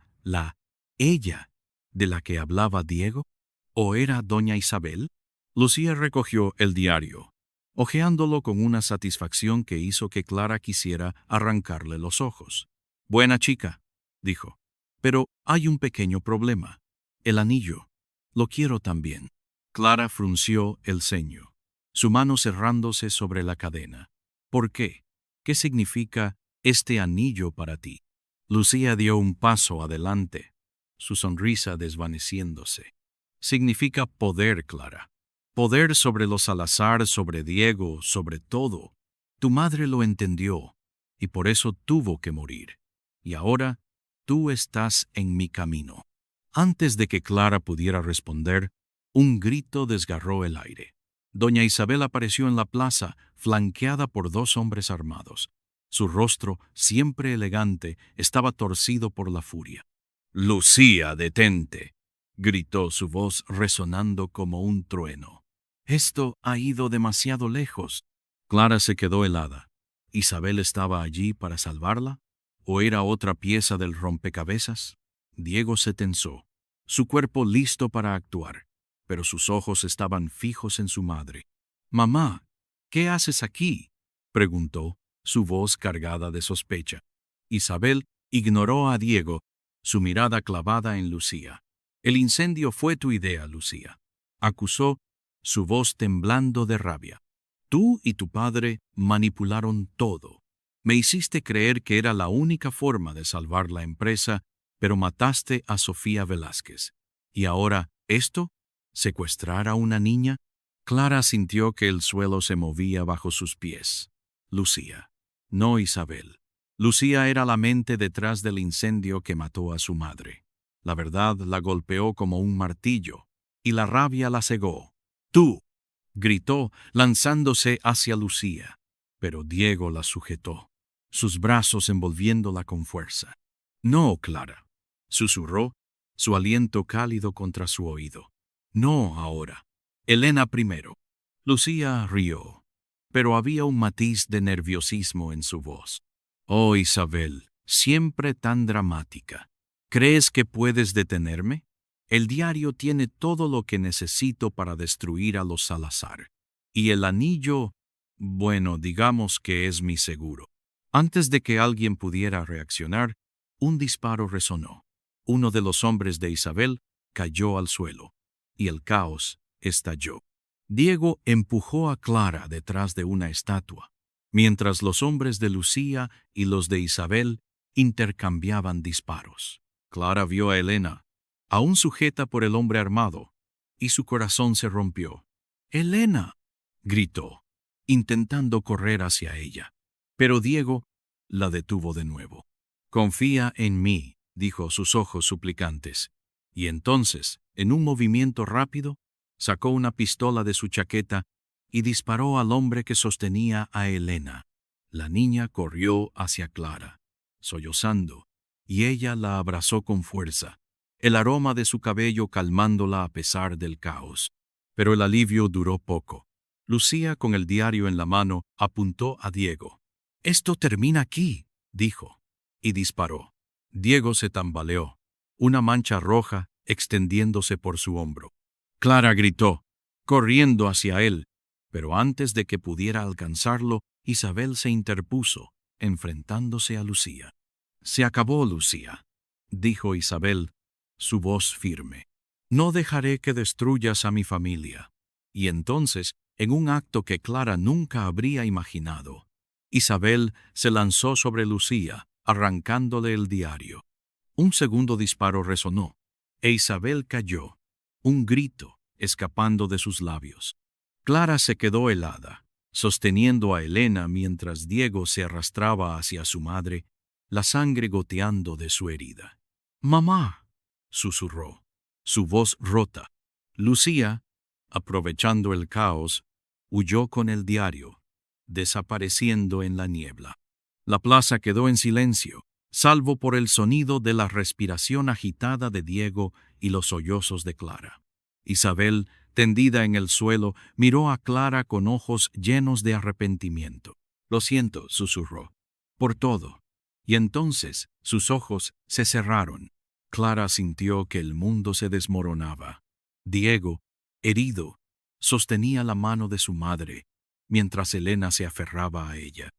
ella de la que hablaba Diego? ¿O era doña Isabel? Lucía recogió el diario, hojeándolo con una satisfacción que hizo que Clara quisiera arrancarle los ojos. «Buena chica», dijo, «pero hay un pequeño problema. El anillo. Lo quiero también». Clara frunció el ceño, su mano cerrándose sobre la cadena. «¿Por qué? ¿Qué significa este anillo para ti?» Lucía dio un paso adelante, su sonrisa desvaneciéndose. «Significa poder, Clara. Poder sobre los Salazar, sobre Diego, sobre todo. Tu madre lo entendió, y por eso tuvo que morir. Y ahora tú estás en mi camino». Antes de que Clara pudiera responder, un grito desgarró el aire. Doña Isabel apareció en la plaza, flanqueada por dos hombres armados. Su rostro, siempre elegante, estaba torcido por la furia. «Lucía, detente», gritó su voz resonando como un trueno. «Esto ha ido demasiado lejos». Clara se quedó helada. ¿Isabel estaba allí para salvarla? ¿O era otra pieza del rompecabezas? Diego se tensó, su cuerpo listo para actuar, pero sus ojos estaban fijos en su madre. «Mamá, ¿qué haces aquí?», preguntó, su voz cargada de sospecha. Isabel ignoró a Diego, su mirada clavada en Lucía. «El incendio fue tu idea, Lucía», acusó, su voz temblando de rabia. «Tú y tu padre manipularon todo. Me hiciste creer que era la única forma de salvar la empresa, pero mataste a Sofía Velázquez. ¿Y ahora esto? ¿Secuestrar a una niña?» Clara sintió que el suelo se movía bajo sus pies. Lucía, no Isabel. Lucía era la mente detrás del incendio que mató a su madre. La verdad la golpeó como un martillo, y la rabia la cegó. «¡Tú!», gritó, lanzándose hacia Lucía. Pero Diego la sujetó, sus brazos envolviéndola con fuerza. «No, Clara», susurró, su aliento cálido contra su oído. «No ahora. Elena primero». Lucía rió, pero había un matiz de nerviosismo en su voz. «Oh, Isabel, siempre tan dramática. ¿Crees que puedes detenerme? El diario tiene todo lo que necesito para destruir a los Salazar. Y el anillo, bueno, digamos que es mi seguro». Antes de que alguien pudiera reaccionar, un disparo resonó. Uno de los hombres de Isabel cayó al suelo, y el caos estalló. Diego empujó a Clara detrás de una estatua, mientras los hombres de Lucía y los de Isabel intercambiaban disparos. Clara vio a Elena, aún sujeta por el hombre armado, y su corazón se rompió. «¡Elena!», gritó, intentando correr hacia ella. Pero Diego la detuvo de nuevo. «Confía en mí», dijo, sus ojos suplicantes. Y entonces, en un movimiento rápido, sacó una pistola de su chaqueta y disparó al hombre que sostenía a Elena. La niña corrió hacia Clara, sollozando, y ella la abrazó con fuerza, el aroma de su cabello calmándola a pesar del caos. Pero el alivio duró poco. Lucía, con el diario en la mano, apuntó a Diego. «Esto termina aquí», dijo, y disparó. Diego se tambaleó, una mancha roja extendiéndose por su hombro. Clara gritó, corriendo hacia él, pero antes de que pudiera alcanzarlo, Isabel se interpuso, enfrentándose a Lucía. «Se acabó, Lucía», dijo Isabel, su voz firme. «No dejaré que destruyas a mi familia. Y entonces, en un acto que Clara nunca habría imaginado, Isabel se lanzó sobre Lucía, arrancándole el diario. Un segundo disparo resonó, e Isabel cayó, un grito escapando de sus labios. Clara se quedó helada, sosteniendo a Elena mientras Diego se arrastraba hacia su madre, la sangre goteando de su herida. «¡Mamá!», susurró, su voz rota. Lucía, aprovechando el caos, huyó con el diario, desapareciendo en la niebla. La plaza quedó en silencio, salvo por el sonido de la respiración agitada de Diego y los sollozos de Clara. Isabel, tendida en el suelo, miró a Clara con ojos llenos de arrepentimiento. «Lo siento», susurró, «por todo». Y entonces sus ojos se cerraron. Clara sintió que el mundo se desmoronaba. Diego, herido, sostenía la mano de su madre, mientras Elena se aferraba a ella.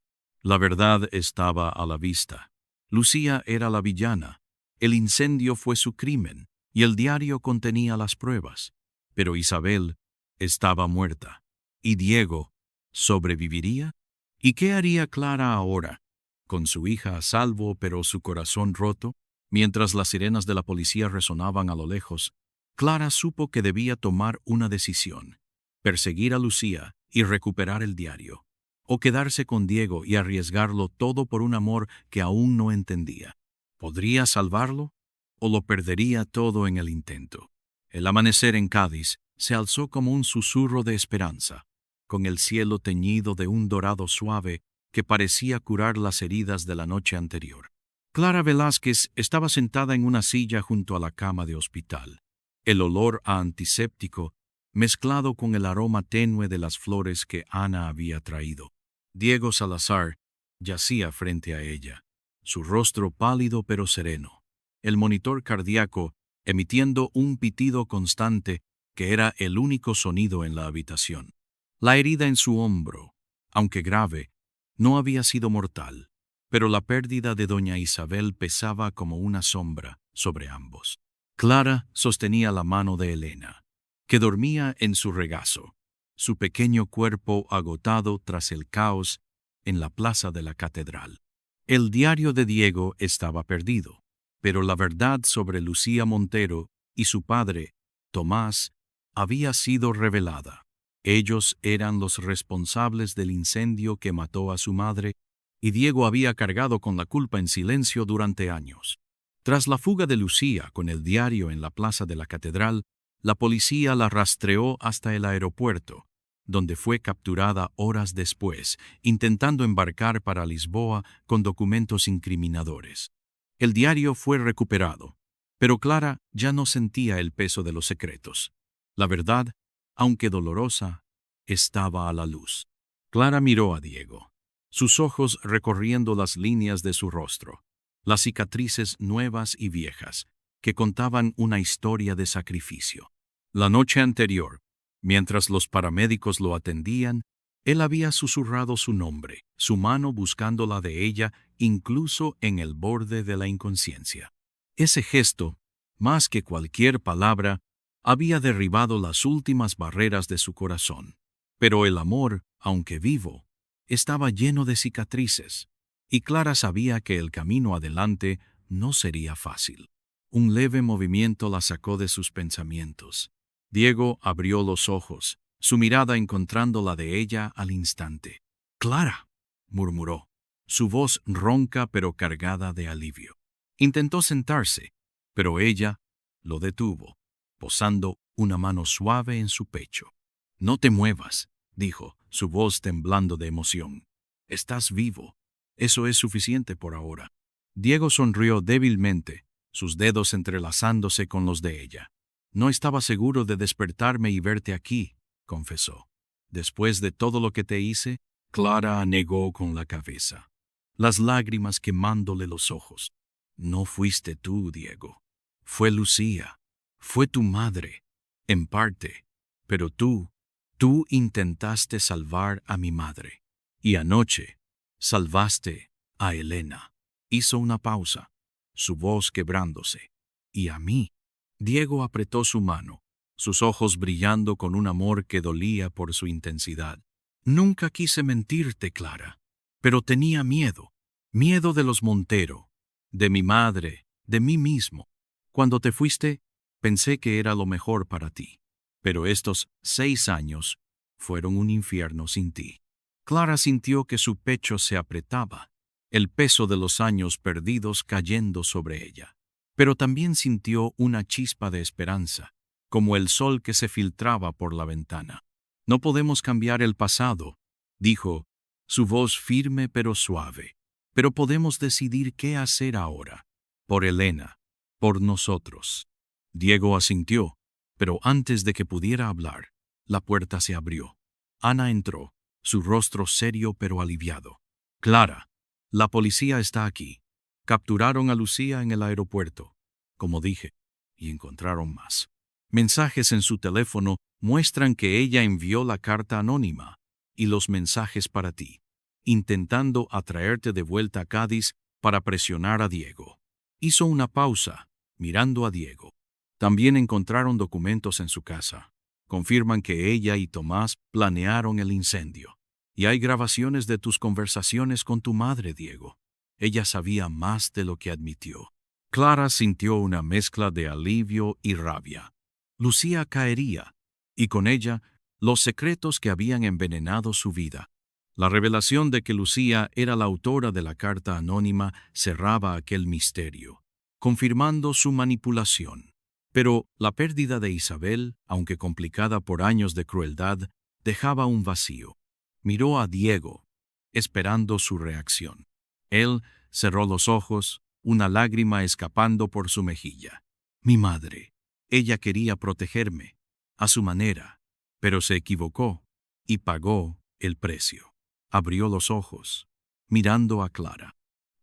La verdad estaba a la vista. Lucía era la villana, el incendio fue su crimen, y el diario contenía las pruebas. Pero Isabel estaba muerta. ¿Y Diego sobreviviría? ¿Y qué haría Clara ahora, con su hija a salvo pero su corazón roto? Mientras las sirenas de la policía resonaban a lo lejos, Clara supo que debía tomar una decisión: perseguir a Lucía y recuperar el diario, o quedarse con Diego y arriesgarlo todo por un amor que aún no entendía. ¿Podría salvarlo o lo perdería todo en el intento? El amanecer en Cádiz se alzó como un susurro de esperanza, con el cielo teñido de un dorado suave que parecía curar las heridas de la noche anterior. Clara Velázquez estaba sentada en una silla junto a la cama de hospital. El olor a antiséptico mezclado con el aroma tenue de las flores que Ana había traído. Diego Salazar yacía frente a ella, su rostro pálido pero sereno, el monitor cardíaco emitiendo un pitido constante que era el único sonido en la habitación. La herida en su hombro, aunque grave, no había sido mortal, pero la pérdida de doña Isabel pesaba como una sombra sobre ambos. Clara sostenía la mano de Elena, que dormía en su regazo, su pequeño cuerpo agotado tras el caos en la plaza de la catedral. El diario de Diego estaba perdido, pero la verdad sobre Lucía Montero y su padre, Tomás, había sido revelada. Ellos eran los responsables del incendio que mató a su madre, y Diego había cargado con la culpa en silencio durante años. Tras la fuga de Lucía con el diario en la plaza de la catedral, la policía la rastreó hasta el aeropuerto, donde fue capturada horas después, intentando embarcar para Lisboa con documentos incriminadores. El diario fue recuperado, pero Clara ya no sentía el peso de los secretos. La verdad, aunque dolorosa, estaba a la luz. Clara miró a Diego, sus ojos recorriendo las líneas de su rostro, las cicatrices nuevas y viejas, que contaban una historia de sacrificio. La noche anterior, mientras los paramédicos lo atendían, él había susurrado su nombre, su mano buscando la de ella incluso en el borde de la inconsciencia. Ese gesto, más que cualquier palabra, había derribado las últimas barreras de su corazón. Pero el amor, aunque vivo, estaba lleno de cicatrices, y Clara sabía que el camino adelante no sería fácil. Un leve movimiento la sacó de sus pensamientos. Diego abrió los ojos, su mirada encontrando la de ella al instante. «Clara», murmuró, su voz ronca pero cargada de alivio. Intentó sentarse, pero ella lo detuvo, posando una mano suave en su pecho. «No te muevas», dijo, su voz temblando de emoción. «Estás vivo. Eso es suficiente por ahora». Diego sonrió débilmente, sus dedos entrelazándose con los de ella. «No estaba seguro de despertarme y verte aquí», confesó. «Después de todo lo que te hice», Clara negó con la cabeza, las lágrimas quemándole los ojos. «No fuiste tú, Diego. Fue Lucía. Fue tu madre, en parte. Pero tú intentaste salvar a mi madre. Y anoche salvaste a Elena». Hizo una pausa, su voz quebrándose. «Y a mí». Diego apretó su mano, sus ojos brillando con un amor que dolía por su intensidad. Nunca quise mentirte, Clara, pero tenía miedo. Miedo de los Montero, de mi madre, de mí mismo. Cuando te fuiste, pensé que era lo mejor para ti. Pero estos 6 años fueron un infierno sin ti. Clara sintió que su pecho se apretaba, el peso de los años perdidos cayendo sobre ella. Pero también sintió una chispa de esperanza, como el sol que se filtraba por la ventana. No podemos cambiar el pasado, dijo, su voz firme pero suave. Pero podemos decidir qué hacer ahora. Por Elena, por nosotros. Diego asintió, pero antes de que pudiera hablar, la puerta se abrió. Ana entró, su rostro serio pero aliviado. Clara, la policía está aquí. Capturaron a Lucía en el aeropuerto, como dije, y encontraron más. Mensajes en su teléfono muestran que ella envió la carta anónima y los mensajes para ti, intentando atraerte de vuelta a Cádiz para presionar a Diego. Hizo una pausa, mirando a Diego. También encontraron documentos en su casa. Confirman que ella y Tomás planearon el incendio. Y hay grabaciones de tus conversaciones con tu madre, Diego. Ella sabía más de lo que admitió. Clara sintió una mezcla de alivio y rabia. Lucía caería, y con ella, los secretos que habían envenenado su vida. La revelación de que Lucía era la autora de la carta anónima cerraba aquel misterio, confirmando su manipulación. Pero la pérdida de Isabel, aunque complicada por años de crueldad, dejaba un vacío. Miró a Diego, esperando su reacción. Él cerró los ojos, una lágrima escapando por su mejilla. Mi madre. Ella quería protegerme, a su manera, pero se equivocó y pagó el precio. Abrió los ojos, mirando a Clara.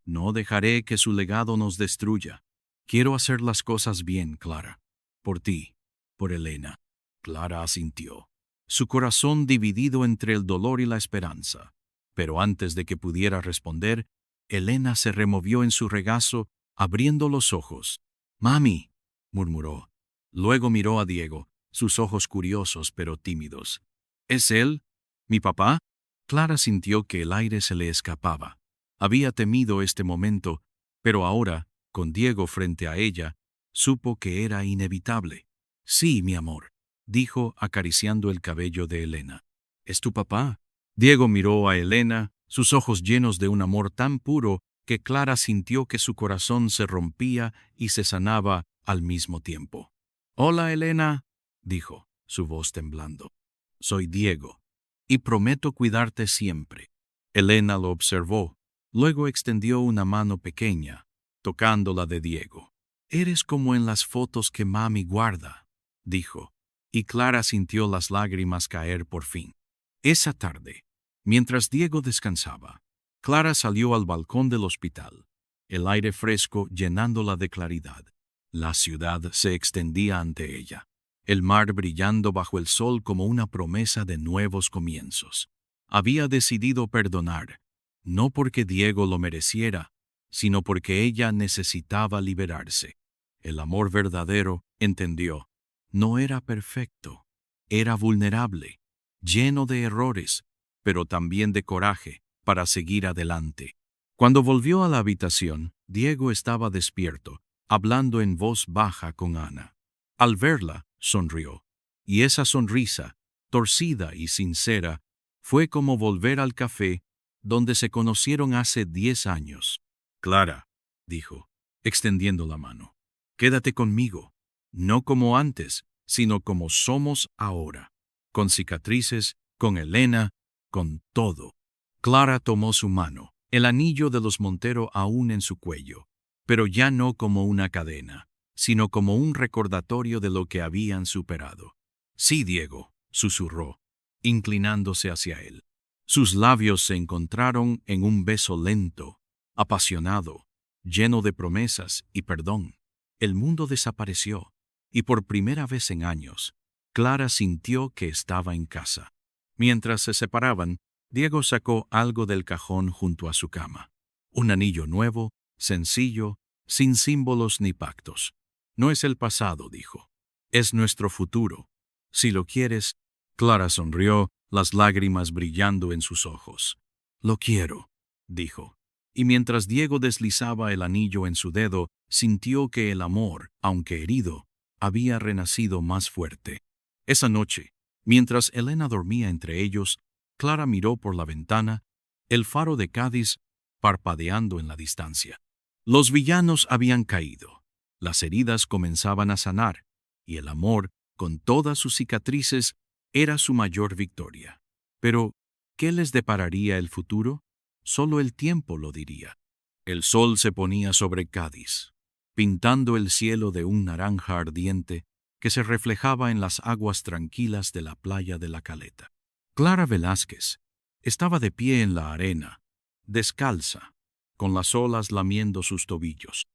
No dejaré que su legado nos destruya. Quiero hacer las cosas bien, Clara. Por ti, por Elena. Clara asintió, su corazón dividido entre el dolor y la esperanza. Pero antes de que pudiera responder, Elena se removió en su regazo, abriendo los ojos. «Mami», murmuró. Luego miró a Diego, sus ojos curiosos pero tímidos. «¿Es él? ¿Mi papá?» Clara sintió que el aire se le escapaba. Había temido este momento, pero ahora, con Diego frente a ella, supo que era inevitable. «Sí, mi amor», dijo acariciando el cabello de Elena. «¿Es tu papá?» Diego miró a Elena, sus ojos llenos de un amor tan puro que Clara sintió que su corazón se rompía y se sanaba al mismo tiempo. «Hola, Elena», dijo, su voz temblando. «Soy Diego, y prometo cuidarte siempre». Elena lo observó, luego extendió una mano pequeña, tocando la de Diego. «Eres como en las fotos que mami guarda», dijo, y Clara sintió las lágrimas caer por fin. Esa tarde, mientras Diego descansaba, Clara salió al balcón del hospital, el aire fresco llenándola de claridad. La ciudad se extendía ante ella, el mar brillando bajo el sol como una promesa de nuevos comienzos. Había decidido perdonar, no porque Diego lo mereciera, sino porque ella necesitaba liberarse. El amor verdadero, entendió, no era perfecto, era vulnerable, lleno de errores, pero también de coraje para seguir adelante. Cuando volvió a la habitación, Diego estaba despierto, hablando en voz baja con Ana. Al verla, sonrió, y esa sonrisa, torcida y sincera, fue como volver al café donde se conocieron hace 10 años. «Clara», dijo, extendiendo la mano, «quédate conmigo, no como antes, sino como somos ahora, con cicatrices, con Elena, con todo». Clara tomó su mano, el anillo de los Montero aún en su cuello, pero ya no como una cadena, sino como un recordatorio de lo que habían superado. «Sí, Diego», susurró, inclinándose hacia él. Sus labios se encontraron en un beso lento, apasionado, lleno de promesas y perdón. El mundo desapareció, y por primera vez en años, Clara sintió que estaba en casa. Mientras se separaban, Diego sacó algo del cajón junto a su cama. Un anillo nuevo, sencillo, sin símbolos ni pactos. «No es el pasado», dijo. Es nuestro futuro. Si lo quieres. Clara sonrió, las lágrimas brillando en sus ojos. Lo quiero, dijo. Y mientras Diego deslizaba el anillo en su dedo, sintió que el amor, aunque herido, había renacido más fuerte. Esa noche, mientras Elena dormía entre ellos, Clara miró por la ventana, el faro de Cádiz parpadeando en la distancia. Los villanos habían caído, las heridas comenzaban a sanar, y el amor, con todas sus cicatrices, era su mayor victoria. Pero, ¿qué les depararía el futuro? Solo el tiempo lo diría. El sol se ponía sobre Cádiz, pintando el cielo de un naranja ardiente que se reflejaba en las aguas tranquilas de la playa de la Caleta. Clara Velázquez estaba de pie en la arena, descalza, con las olas lamiendo sus tobillos.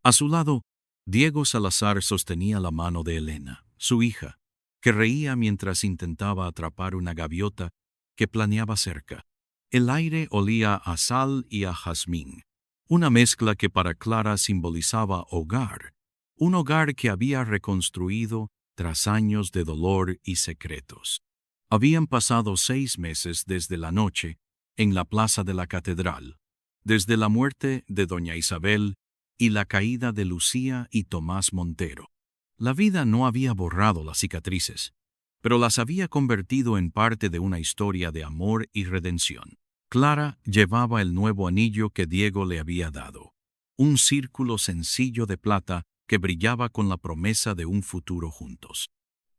A su lado, Diego Salazar sostenía la mano de Elena, su hija, que reía mientras intentaba atrapar una gaviota que planeaba cerca. El aire olía a sal y a jazmín, una mezcla que para Clara simbolizaba hogar, un hogar que había reconstruido tras años de dolor y secretos. Habían pasado 6 meses desde la noche en la plaza de la catedral, desde la muerte de doña Isabel y la caída de Lucía y Tomás Montero. La vida no había borrado las cicatrices, pero las había convertido en parte de una historia de amor y redención. Clara llevaba el nuevo anillo que Diego le había dado, un círculo sencillo de plata que brillaba con la promesa de un futuro juntos.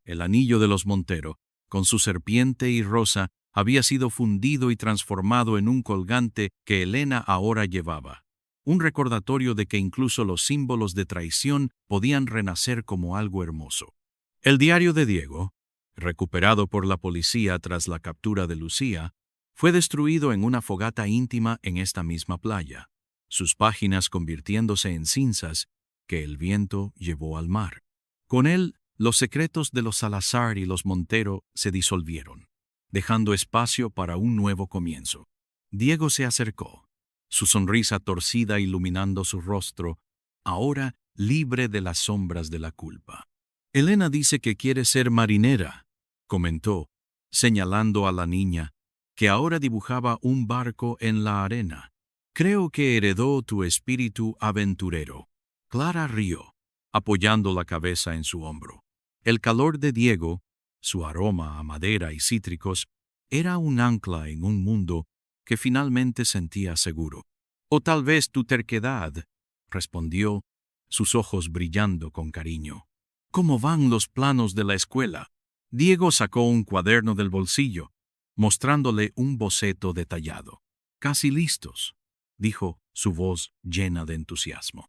El anillo de los Montero, con su serpiente y rosa, había sido fundido y transformado en un colgante que Elena ahora llevaba, un recordatorio de que incluso los símbolos de traición podían renacer como algo hermoso. El diario de Diego, recuperado por la policía tras la captura de Lucía, fue destruido en una fogata íntima en esta misma playa, sus páginas convirtiéndose en cinzas que el viento llevó al mar. Con él, los secretos de los Salazar y los Montero se disolvieron, dejando espacio para un nuevo comienzo. Diego se acercó, su sonrisa torcida iluminando su rostro, ahora libre de las sombras de la culpa. Elena dice que quiere ser marinera, comentó, señalando a la niña, que ahora dibujaba un barco en la arena. Creo que heredó tu espíritu aventurero. Clara rió, apoyando la cabeza en su hombro. El calor de Diego, su aroma a madera y cítricos, era un ancla en un mundo que finalmente sentía seguro. O tal vez tu terquedad, respondió, sus ojos brillando con cariño. ¿Cómo van los planos de la escuela? Diego sacó un cuaderno del bolsillo, mostrándole un boceto detallado. Casi listos, dijo, su voz llena de entusiasmo.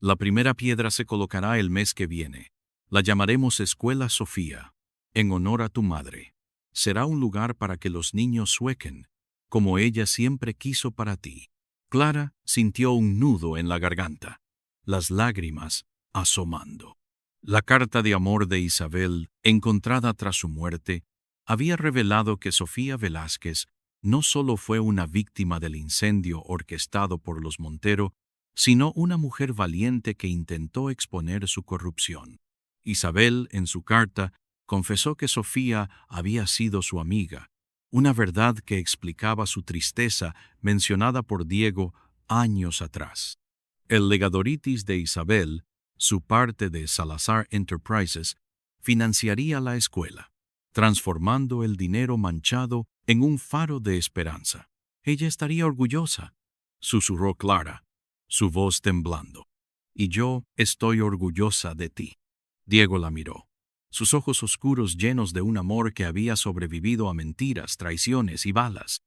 La primera piedra se colocará el mes que viene. La llamaremos Escuela Sofía, en honor a tu madre. Será un lugar para que los niños suequen, como ella siempre quiso para ti. Clara sintió un nudo en la garganta, las lágrimas asomando. La carta de amor de Isabel, encontrada tras su muerte, había revelado que Sofía Velázquez no solo fue una víctima del incendio orquestado por los Montero, sino una mujer valiente que intentó exponer su corrupción. Isabel, en su carta, confesó que Sofía había sido su amiga, una verdad que explicaba su tristeza mencionada por Diego años atrás. El legadoritis de Isabel, su parte de Salazar Enterprises, financiaría la escuela, transformando el dinero manchado en un faro de esperanza. Ella estaría orgullosa, susurró Clara, su voz temblando. Y yo estoy orgullosa de ti. Diego la miró, sus ojos oscuros llenos de un amor que había sobrevivido a mentiras, traiciones y balas.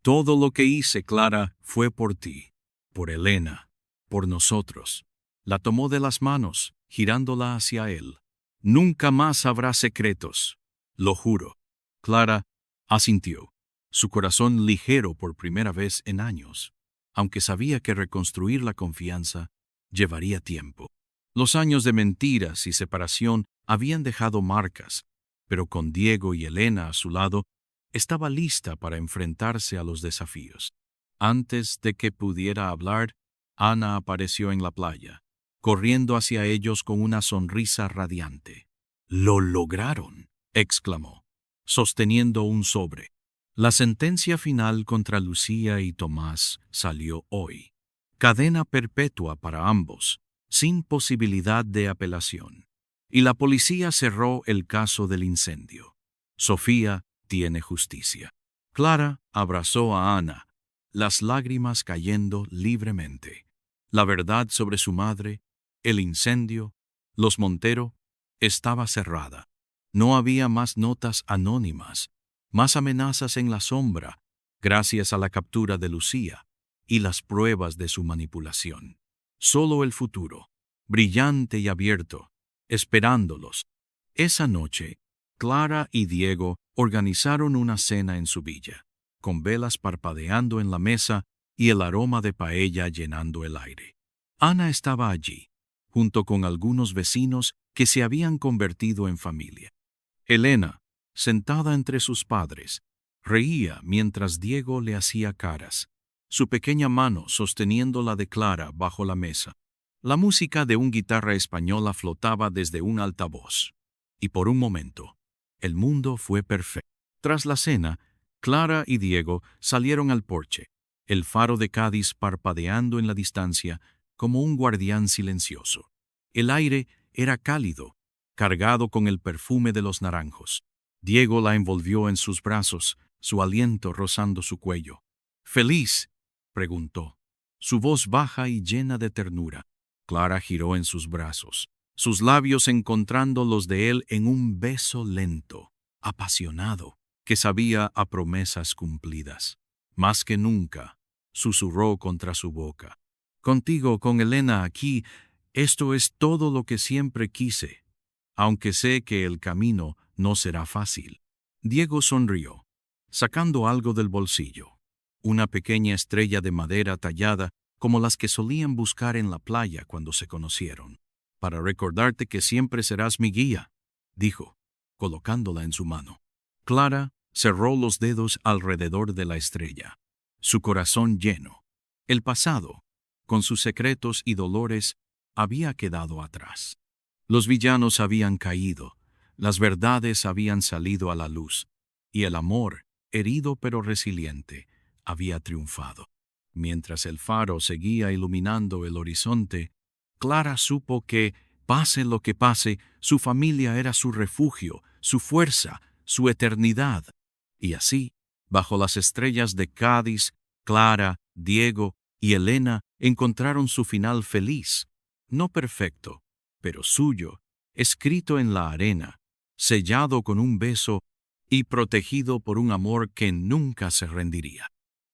Todo lo que hice, Clara, fue por ti, por Elena, por nosotros. La tomó de las manos, girándola hacia él. Nunca más habrá secretos, lo juro. Clara asintió, su corazón ligero por primera vez en años, aunque sabía que reconstruir la confianza llevaría tiempo. Los años de mentiras y separación habían dejado marcas, pero con Diego y Elena a su lado, estaba lista para enfrentarse a los desafíos. Antes de que pudiera hablar, Ana apareció en la playa, corriendo hacia ellos con una sonrisa radiante. «Lo lograron», exclamó, sosteniendo un sobre. La sentencia final contra Lucía y Tomás salió hoy. Cadena perpetua para ambos, sin posibilidad de apelación. Y la policía cerró el caso del incendio. Sofía tiene justicia. Clara abrazó a Ana, las lágrimas cayendo libremente. La verdad sobre su madre, el incendio, los Montero, estaba cerrada. No había más notas anónimas, más amenazas en la sombra, gracias a la captura de Lucía y las pruebas de su manipulación. Solo el futuro, brillante y abierto, esperándolos. Esa noche, Clara y Diego organizaron una cena en su villa, con velas parpadeando en la mesa y el aroma de paella llenando el aire. Ana estaba allí, junto con algunos vecinos que se habían convertido en familia. Elena, sentada entre sus padres, reía mientras Diego le hacía caras, su pequeña mano sosteniendo la de Clara bajo la mesa. La música de una guitarra española flotaba desde un altavoz. Y por un momento, el mundo fue perfecto. Tras la cena, Clara y Diego salieron al porche, el faro de Cádiz parpadeando en la distancia como un guardián silencioso. El aire era cálido, cargado con el perfume de los naranjos. Diego la envolvió en sus brazos, su aliento rozando su cuello. «¿Feliz?», preguntó, su voz baja y llena de ternura. Clara giró en sus brazos, sus labios encontrando los de él en un beso lento, apasionado, que sabía a promesas cumplidas. Más que nunca, susurró contra su boca. «Contigo, con Elena aquí, esto es todo lo que siempre quise, aunque sé que el camino no será fácil». Diego sonrió, sacando algo del bolsillo, una pequeña estrella de madera tallada como las que solían buscar en la playa cuando se conocieron. «Para recordarte que siempre serás mi guía», dijo, colocándola en su mano. Clara cerró los dedos alrededor de la estrella, su corazón lleno. El pasado, con sus secretos y dolores, había quedado atrás. Los villanos habían caído, las verdades habían salido a la luz, y el amor, herido pero resiliente, había triunfado. Mientras el faro seguía iluminando el horizonte, Clara supo que, pase lo que pase, su familia era su refugio, su fuerza, su eternidad. Y así, bajo las estrellas de Cádiz, Clara, Diego y Elena encontraron su final feliz, no perfecto, pero suyo, escrito en la arena, sellado con un beso y protegido por un amor que nunca se rendiría.